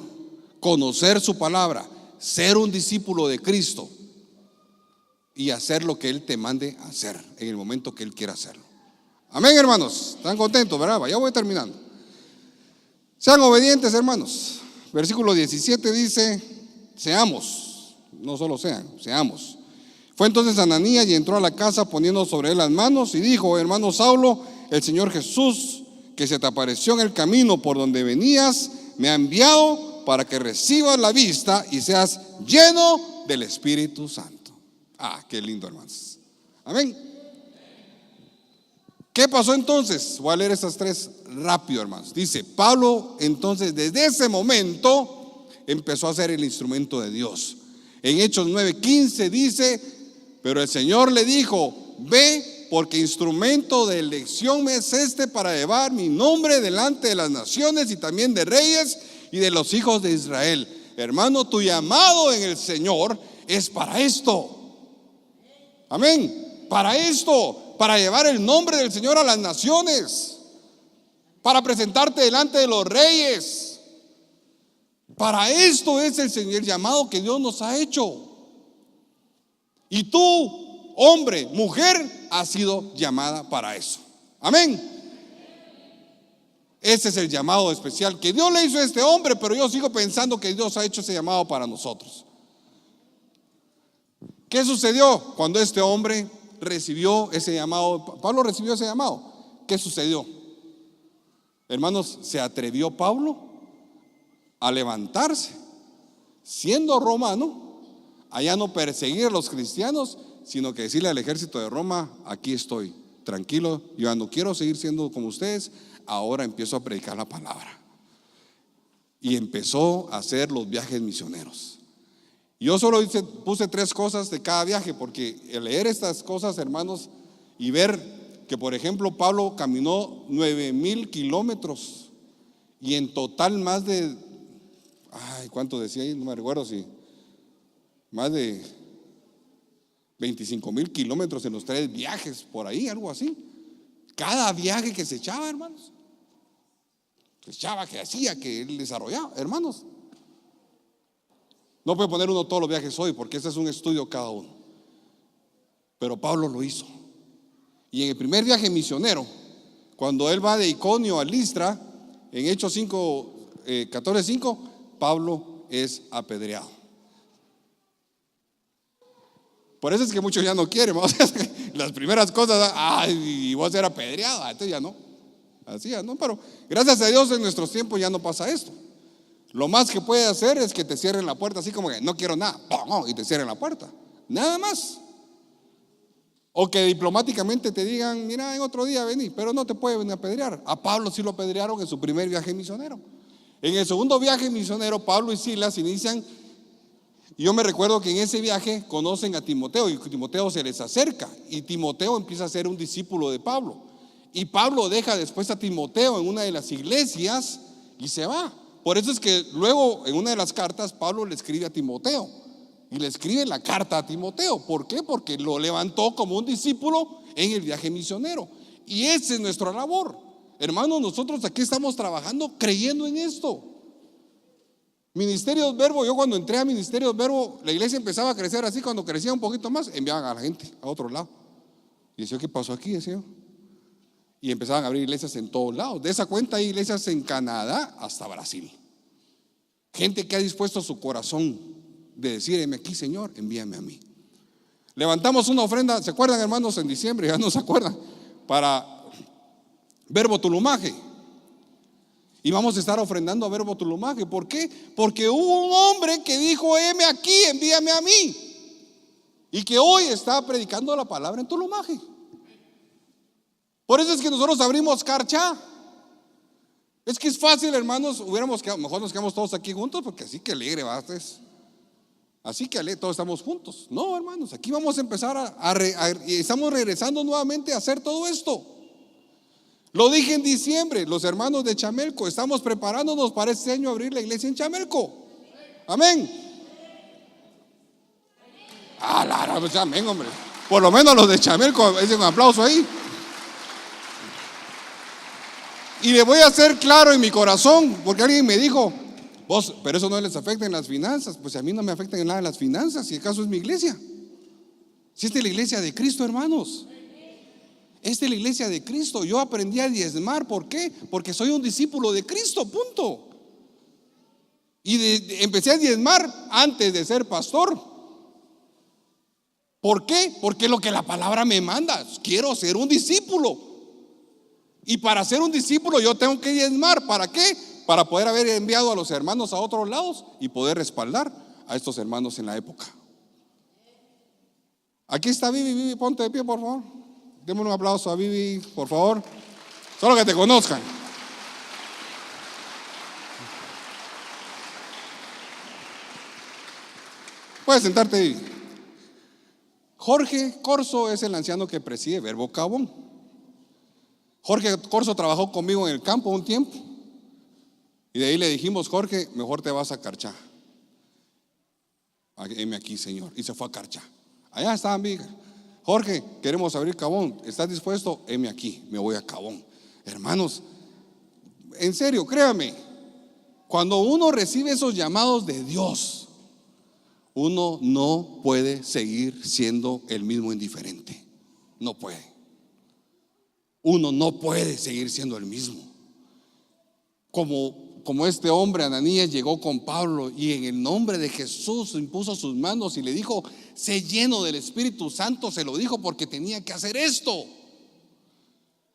conocer su palabra, ser un discípulo de Cristo y hacer lo que Él te mande a hacer en el momento que Él quiera hacerlo. Amén, hermanos. ¿Están contentos, verdad? Ya voy terminando. Sean obedientes, hermanos. Versículo 17 dice: seamos, no solo sean, seamos. Fue entonces Ananías y entró a la casa poniendo sobre él las manos y dijo: hermano Saulo, el Señor Jesús, que se te apareció en el camino por donde venías, me ha enviado para que recibas la vista y seas lleno del Espíritu Santo. Qué lindo, hermanos. Amén. ¿Qué pasó entonces? Voy a leer estas 3 rápido, hermanos. Dice: Pablo entonces desde ese momento empezó a ser el instrumento de Dios. En Hechos 9:15 dice: pero el Señor le dijo: ve, porque instrumento de elección me es este para llevar mi nombre delante de las naciones y también de reyes y de los hijos de Israel. Hermano, tu llamado en el Señor es para esto. Amén. Para esto, para llevar el nombre del Señor a las naciones, para presentarte delante de los reyes. Para esto es el llamado que Dios nos ha hecho. Y tú hombre, mujer, ha sido llamada para eso. Amén. Ese es el llamado especial que Dios le hizo a este hombre, pero yo sigo pensando que Dios ha hecho ese llamado para nosotros. ¿Qué sucedió cuando este hombre recibió ese llamado? Pablo recibió ese llamado. ¿Qué sucedió? Hermanos, ¿se atrevió Pablo a levantarse, siendo romano, a ya no perseguir a los cristianos, sino que decirle al ejército de Roma: aquí estoy, tranquilo, yo ya no quiero seguir siendo como ustedes, ahora empiezo a predicar la palabra? Y empezó a hacer los viajes misioneros. Yo solo puse 3 cosas de cada viaje, porque el leer estas cosas, hermanos, y ver que, por ejemplo, Pablo caminó 9,000 kilómetros y en total más de, ¿cuánto decía ahí? No me recuerdo, si más de 25,000 kilómetros en los 3 viajes, por ahí, algo así. Cada viaje que se echaba, hermanos, se echaba, que hacía, que él desarrollaba, hermanos. No puede poner uno todos los viajes hoy, porque ese es un estudio cada uno. Pero Pablo lo hizo. Y en el primer viaje misionero, cuando él va de Iconio a Listra, en Hechos 5, 14:5, Pablo es apedreado. Por eso es que muchos ya no quieren, ¿no? Las primeras cosas, y vos eras apedreado, entonces ya no. Así ya no, pero gracias a Dios en nuestros tiempos ya no pasa esto. Lo más que puede hacer es que te cierren la puerta, así como que no quiero nada, y te cierren la puerta, nada más. O que diplomáticamente te digan: mira, en otro día vení, pero no te puede venir a apedrear. A Pablo sí lo apedrearon en su primer viaje misionero. En el segundo viaje misionero, Pablo y Silas inician. Yo me recuerdo que en ese viaje conocen a Timoteo, y Timoteo se les acerca, y Timoteo empieza a ser un discípulo de Pablo. Y Pablo deja después a Timoteo en una de las iglesias y se va. Por eso es que luego en una de las cartas Pablo le escribe a Timoteo, y le escribe la carta a Timoteo. ¿Por qué? Porque lo levantó como un discípulo en el viaje misionero. Y esa es nuestra labor. Hermanos, nosotros aquí estamos trabajando creyendo en esto. Ministerios Verbo, yo cuando entré a Ministerios Verbo, la iglesia empezaba a crecer así. Cuando crecía un poquito más, enviaban a la gente a otro lado. Y decía: ¿qué pasó aquí? Decía. Y empezaban a abrir iglesias en todos lados. De esa cuenta hay iglesias en Canadá hasta Brasil. Gente que ha dispuesto su corazón de decir: heme aquí, Señor, envíame a mí. Levantamos una ofrenda, ¿se acuerdan, hermanos? En diciembre, ya no se acuerdan, para Verbo Tulumaje. Y vamos a estar ofrendando a Verbo Tulumaje. ¿Por qué? Porque hubo un hombre que dijo: heme aquí, envíame a mí. Y que hoy está predicando la palabra en Tulumaje. Por eso es que nosotros abrimos Carchá. Es que es fácil, hermanos. Mejor nos quedamos todos aquí juntos, porque así que alegre va. Así que alegre, todos estamos juntos. No, hermanos, aquí vamos a empezar y estamos regresando nuevamente a hacer todo esto. Lo dije en diciembre, los hermanos de Chamelco estamos preparándonos para este año abrir la iglesia en Chamelco. Amén. Amén, hombre. Por lo menos los de Chamelco, es un aplauso ahí. Y le voy a hacer claro en mi corazón, porque alguien me dijo: vos, pero eso no les afecta en las finanzas. Pues a mí no me afecta en nada las finanzas, si acaso es mi iglesia. Si esta es la iglesia de Cristo, hermanos. Esta es la iglesia de Cristo. Yo aprendí a diezmar. ¿Por qué? Porque soy un discípulo de Cristo, punto. Y empecé a diezmar antes de ser pastor. ¿Por qué? Porque es lo que la palabra me manda. Quiero ser un discípulo. Y para ser un discípulo yo tengo que diezmar. ¿Para qué? Para poder haber enviado a los hermanos a otros lados y poder respaldar a estos hermanos en la época. Aquí está Vivi, ponte de pie, por favor. Démosle un aplauso a Vivi, por favor. Solo que te conozcan. Puedes sentarte, Vivi. Jorge Corso es el anciano que preside Verbo Cabón. Jorge Corso trabajó conmigo en el campo un tiempo. Y de ahí le dijimos: Jorge, mejor te vas a Carchá. Heme aquí, Señor. Y se fue a Carchá. Allá estaban, Viga. Jorge, queremos abrir Cabón. ¿Estás dispuesto? Heme aquí, me voy a Cabón. Hermanos, en serio, créame, cuando uno recibe esos llamados de Dios, Uno no puede seguir siendo el mismo indiferente. No puede. Uno no puede seguir siendo el mismo. Como este hombre Ananías llegó con Pablo y en el nombre de Jesús impuso sus manos y le dijo: sé lleno del Espíritu Santo. Se lo dijo porque tenía que hacer esto.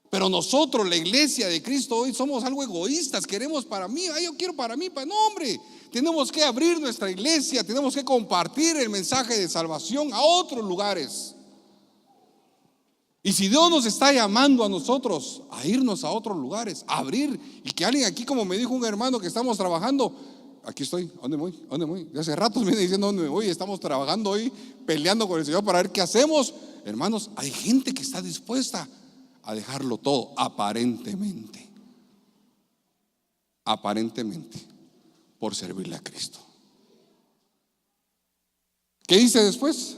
Pero nosotros, la iglesia de Cristo hoy, somos algo egoístas. Queremos para mí, yo quiero para mí, no, hombre. Tenemos que abrir nuestra iglesia, tenemos que compartir el mensaje de salvación a otros lugares. Y si Dios nos está llamando a nosotros a irnos a otros lugares, a abrir, y que alguien aquí, como me dijo un hermano que estamos trabajando, aquí estoy, ¿dónde voy? ¿Dónde voy? De hace rato me viene diciendo dónde me voy. Estamos trabajando hoy, peleando con el Señor para ver qué hacemos. Hermanos, hay gente que está dispuesta a dejarlo todo, aparentemente, por servirle a Cristo. ¿Qué dice después?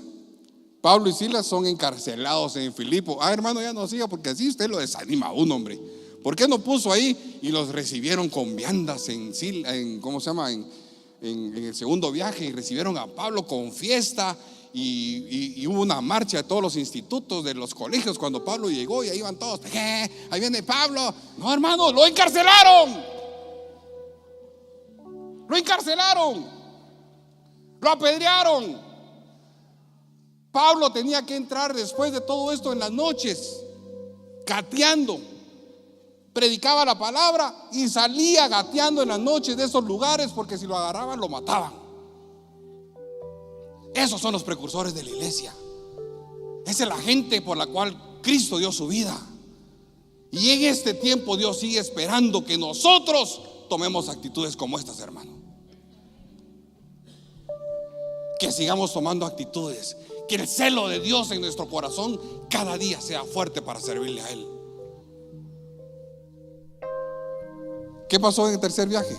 Pablo y Silas son encarcelados en Filipo. Hermano, ya no siga, porque así usted lo desanima a un hombre. ¿Por qué no puso ahí? Y los recibieron con viandas ¿cómo se llama? En el segundo viaje, y recibieron a Pablo con fiesta. Y hubo una marcha de todos los institutos, de los colegios, cuando Pablo llegó, y ahí iban todos. Ahí viene Pablo. No, hermano, lo encarcelaron. Lo apedrearon. Pablo tenía que entrar después de todo esto en las noches, gateando. Predicaba la palabra y salía gateando en las noches de esos lugares, porque si lo agarraban lo mataban. Esos son los precursores de la iglesia. Esa es la gente por la cual Cristo dio su vida. Y en este tiempo Dios sigue esperando que nosotros tomemos actitudes como estas, hermano. Que sigamos tomando actitudes. Que el celo de Dios en nuestro corazón cada día sea fuerte para servirle a Él. ¿Qué pasó en el tercer viaje?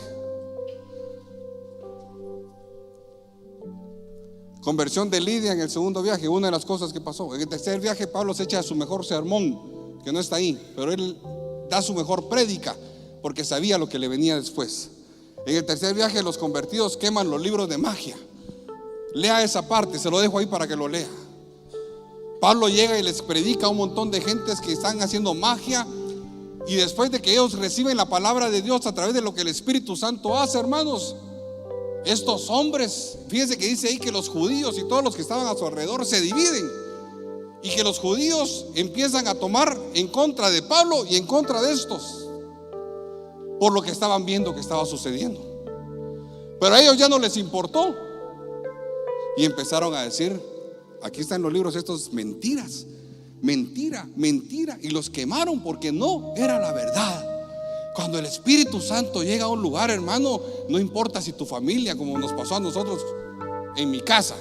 Conversión de Lidia en el segundo viaje. Una de las cosas que pasó en el tercer viaje, Pablo se echa su mejor sermón, que no está ahí, pero él da su mejor prédica, porque sabía lo que le venía después. En el tercer viaje, los convertidos queman los libros de magia. Lea esa parte, se lo dejo ahí para que lo lea. Pablo llega y les predica a un montón de gentes que están haciendo magia, y después de que ellos reciben la palabra de Dios a través de lo que el Espíritu Santo hace, hermanos, estos hombres, fíjense que dice ahí que los judíos y todos los que estaban a su alrededor se dividen, y que los judíos empiezan a tomar en contra de Pablo y en contra de estos, por lo que estaban viendo que estaba sucediendo. Pero a ellos ya no les importó, y empezaron a decir: aquí están los libros estos, mentiras, mentira, y los quemaron porque no era la verdad. Cuando el Espíritu Santo llega a un lugar, hermano, no importa si tu familia, como nos pasó a nosotros en mi casa,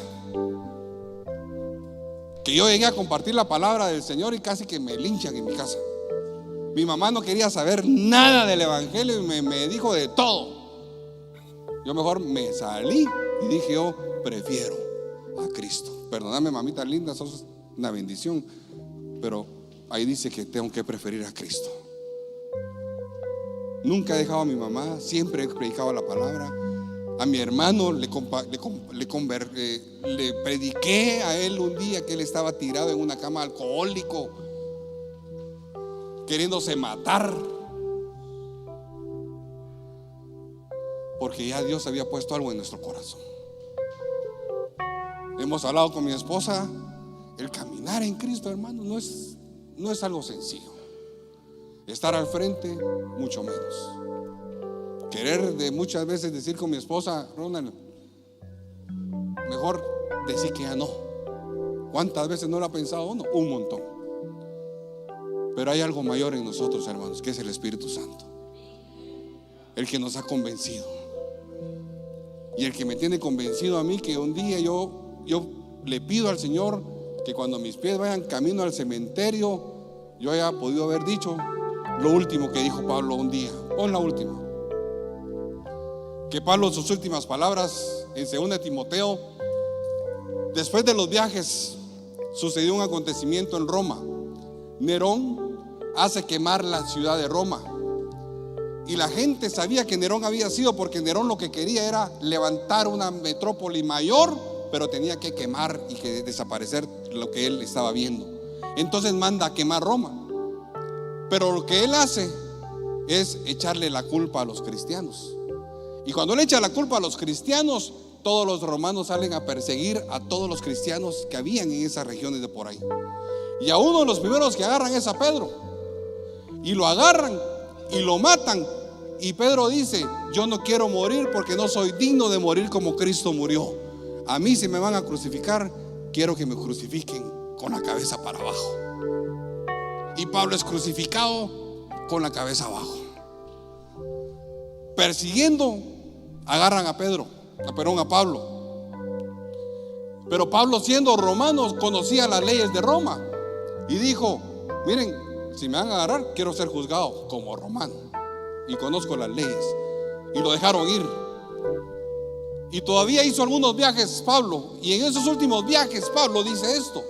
que yo llegué a compartir la palabra del Señor y casi que me linchan en mi casa. Mi mamá no quería saber nada del evangelio y me dijo de todo. Yo mejor me salí y dije: yo prefiero a Cristo. Perdóname, mamita linda, sos una bendición, pero ahí dice que tengo que preferir a Cristo. Nunca he dejado a mi mamá, siempre he predicado la palabra. A mi hermano le prediqué a él un día que él estaba tirado en una cama alcohólico, queriéndose matar, porque ya Dios había puesto algo en nuestro corazón. Hemos hablado con mi esposa. El caminar en Cristo, hermano, no es algo sencillo. Estar al frente, mucho menos. Querer de muchas veces decir con mi esposa: Ronald, mejor decir que ya no. ¿Cuántas veces no lo ha pensado uno? Un montón. Pero hay algo mayor en nosotros, hermanos, que es el Espíritu Santo, el que nos ha convencido, y el que me tiene convencido a mí, que un día yo le pido al Señor que cuando mis pies vayan camino al cementerio, yo haya podido haber dicho lo último que dijo Pablo un día. Pon la última. Que Pablo, en sus últimas palabras en 2 Timoteo, después de los viajes, sucedió un acontecimiento en Roma. Nerón hace quemar la ciudad de Roma, y la gente sabía que Nerón había sido, porque Nerón lo que quería era levantar una metrópoli mayor pero tenía que quemar y que desaparecer lo que él estaba viendo. Entonces manda a quemar Roma. Pero lo que él hace es echarle la culpa a los cristianos. Y cuando él echa la culpa a los cristianos, todos los romanos salen a perseguir a todos los cristianos que habían en esas regiones de por ahí. Y a uno de los primeros que agarran es a Pedro. Y lo agarran y lo matan. Y Pedro dice: yo no quiero morir porque no soy digno de morir como Cristo murió. A mí, si me van a crucificar, quiero que me crucifiquen con la cabeza para abajo. Y Pablo es crucificado con la cabeza abajo. Persiguiendo, agarran a Pablo. Pero Pablo, siendo romano, conocía las leyes de Roma y dijo: miren, si me van a agarrar, quiero ser juzgado como romano y conozco las leyes. Y lo dejaron ir. Y todavía hizo algunos viajes Pablo, y en esos últimos viajes Pablo dice esto: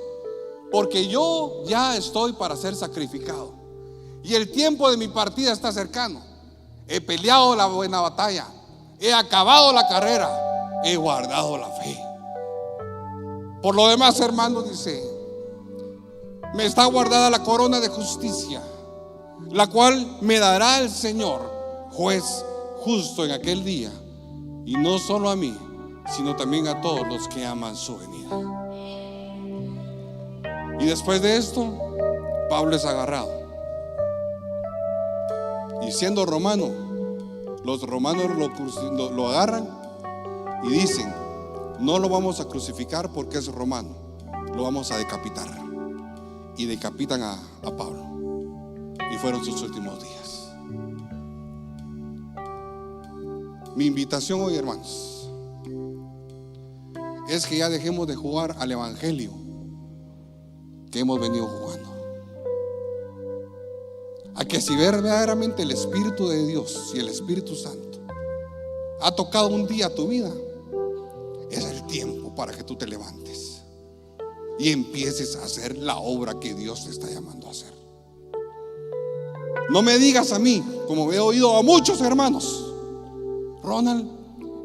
porque yo ya estoy para ser sacrificado y el tiempo de mi partida está cercano. He peleado la buena batalla, he acabado la carrera, he guardado la fe. Por lo demás, hermanos, dice: me está guardada la corona de justicia, la cual me dará el Señor, juez justo en aquel día, y no solo a mí, sino también a todos los que aman su venida. Y después de esto, Pablo es agarrado. Y siendo romano, los romanos lo agarran y dicen: no lo vamos a crucificar porque es romano, lo vamos a decapitar. Y decapitan a Pablo. Y fueron sus últimos días. Mi invitación hoy, hermanos, es que ya dejemos de jugar al evangelio que hemos venido jugando. A que si verdaderamente el Espíritu de Dios y el Espíritu Santo ha tocado un día tu vida, es el tiempo para que tú te levantes y empieces a hacer la obra que Dios te está llamando a hacer. No me digas a mí, como he oído a muchos hermanos: Ronald,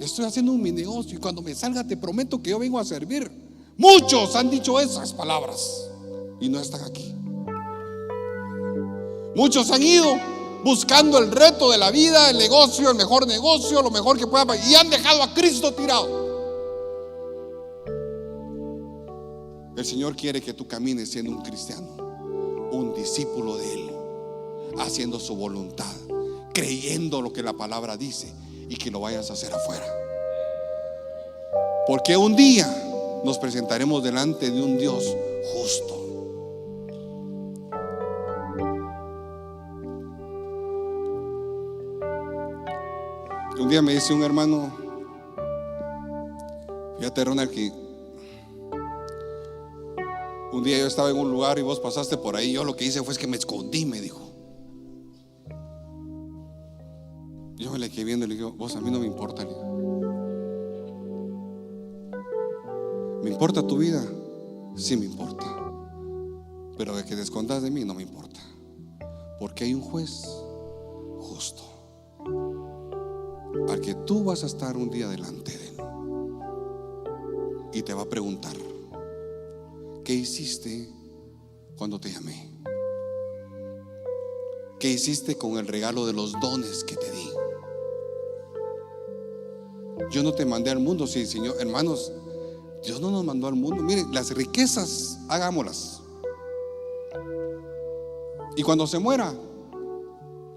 estoy haciendo mi negocio y cuando me salga te prometo que yo vengo a servir. Muchos han dicho esas palabras y no están aquí. Muchos han ido buscando el reto de la vida, el negocio, el mejor negocio, lo mejor que puedan, y han dejado a Cristo tirado. El Señor quiere que tú camines siendo un cristiano, un discípulo de Él, haciendo su voluntad, creyendo lo que la palabra dice, y que lo vayas a hacer afuera. Porque un día nos presentaremos delante de un Dios justo. Un día me dice un hermano: fíjate, Ronald, que un día yo estaba en un lugar y vos pasaste por ahí. Yo lo que hice fue que me escondí, me dijo. Yo me le quedé viendo y le digo: vos, a mí no me importa. Le digo: ¿me importa tu vida? Sí me importa. Pero de que te escondas de mí no me importa. Porque hay un juez justo al que tú vas a estar un día delante de él y te va a preguntar: ¿qué hiciste cuando te llamé? ¿Qué hiciste con el regalo de los dones que te di? Yo no te mandé al mundo. Sí, Señor, hermanos, Dios no nos mandó al mundo. Miren, las riquezas, hagámoslas. Y cuando se muera,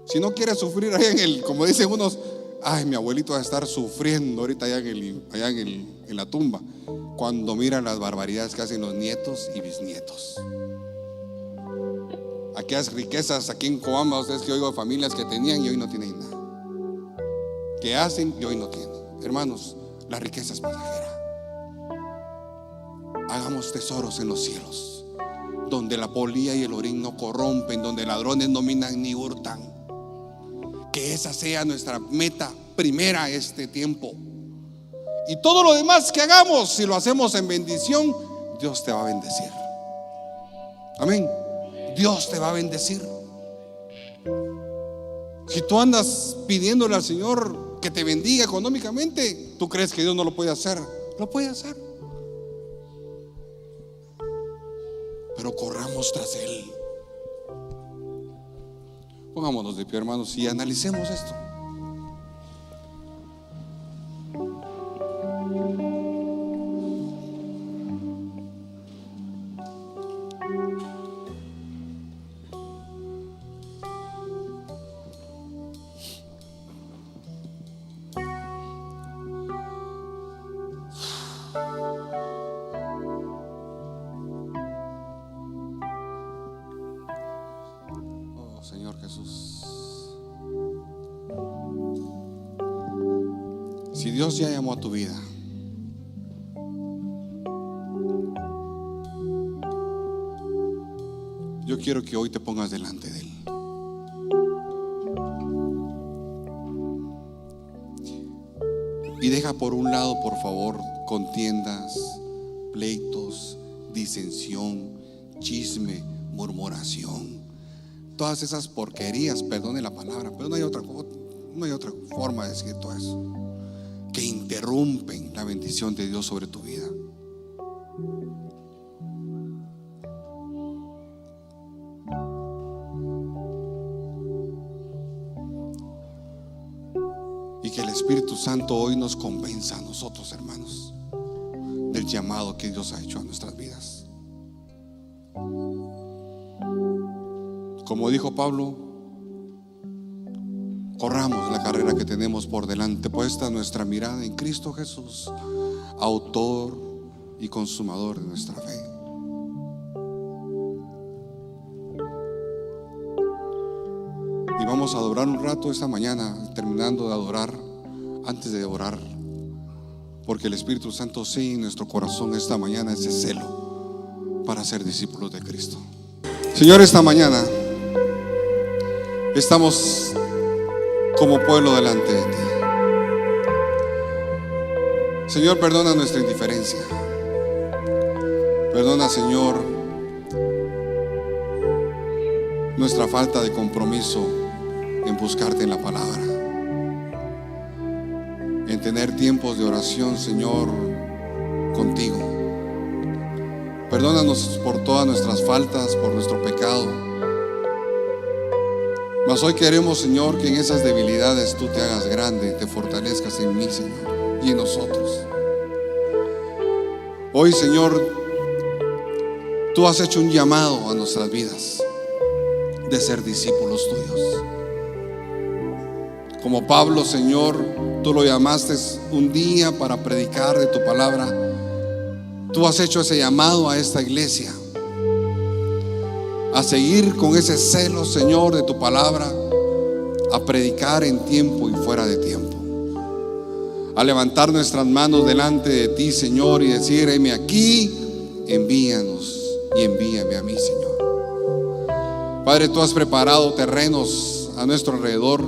si no quiere sufrir allá como dicen unos: ay, mi abuelito va a estar sufriendo ahorita allá en la tumba, cuando miran las barbaridades que hacen los nietos y bisnietos. Aquellas riquezas aquí en Coamba, ustedes que oigo de familias que tenían y hoy no tienen nada, que hacen y hoy no tienen. Hermanos, la riqueza es pasajera. Hagamos tesoros en los cielos, donde la polilla y el orín no corrompen, donde ladrones no minan ni hurtan. Que esa sea nuestra meta primera este tiempo. Y todo lo demás que hagamos, si lo hacemos en bendición, Dios te va a bendecir. Amén. Dios te va a bendecir. Si tú andas pidiéndole al Señor que te bendiga económicamente, ¿tú crees que Dios no lo puede hacer? Lo puede hacer. pero corramos tras Él. Pongámonos de pie, hermanos, y analicemos esto. Señor Jesús, si Dios ya llamó a tu vida, yo quiero que hoy te pongas delante de Él. Y deja por un lado, por favor, contiendas, pleitos, disensión, chisme, murmuración, todas esas porquerías, perdone la palabra, pero no hay otra forma de decir todo eso, que interrumpen la bendición de Dios sobre tu vida. Y que el Espíritu Santo hoy nos convenza a nosotros, hermanos, del llamado que Dios ha hecho a nuestras vidas. Como dijo Pablo, corramos la carrera que tenemos por delante, puesta nuestra mirada en Cristo Jesús, autor y consumador de nuestra fe. Y vamos a adorar un rato esta mañana, terminando de adorar, antes de orar, porque el Espíritu Santo sí en nuestro corazón esta mañana ese celo para ser discípulos de Cristo. Señor, esta mañana estamos como pueblo delante de ti. Señor, perdona nuestra indiferencia. Perdona, Señor, nuestra falta de compromiso en buscarte en la palabra, en tener tiempos de oración, Señor, contigo. Perdónanos por todas nuestras faltas, por nuestro pecado. Mas hoy queremos, Señor, que en esas debilidades tú te hagas grande, te fortalezcas en mí, Señor, y en nosotros. Hoy, Señor, tú has hecho un llamado a nuestras vidas de ser discípulos tuyos. Como Pablo, Señor, tú lo llamaste un día para predicar de tu palabra. Tú has hecho ese llamado a esta iglesia a seguir con ese celo, Señor, de tu palabra, a predicar en tiempo y fuera de tiempo, a levantar nuestras manos delante de ti, Señor, y decir: heme aquí, envíanos y envíame a mí, Señor. Padre, tú has preparado terrenos a nuestro alrededor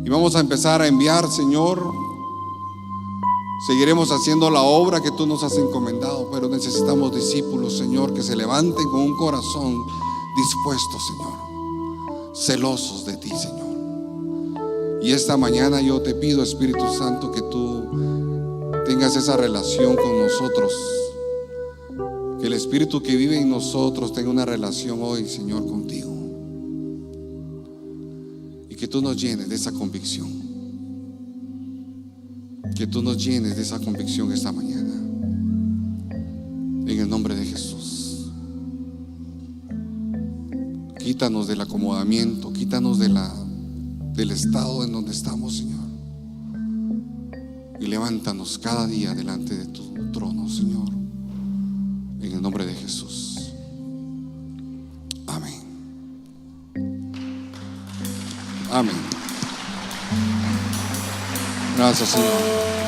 y vamos a empezar a enviar, Señor. Seguiremos haciendo la obra que tú nos has encomendado, pero necesitamos discípulos, Señor, que se levanten con un corazón dispuesto, Señor, celosos de ti, Señor. Y esta mañana yo te pido, Espíritu Santo, que tú tengas esa relación con nosotros, que el Espíritu que vive en nosotros tenga una relación hoy, Señor, contigo, y que tú nos llenes de esa convicción. Que tú nos llenes de esa convicción esta mañana, en el nombre de Jesús. Quítanos del acomodamiento, quítanos del estado en donde estamos, Señor, y levántanos cada día delante de tu trono, Señor, en el nombre de Jesús. Amén. Amén. Gracias, Señor.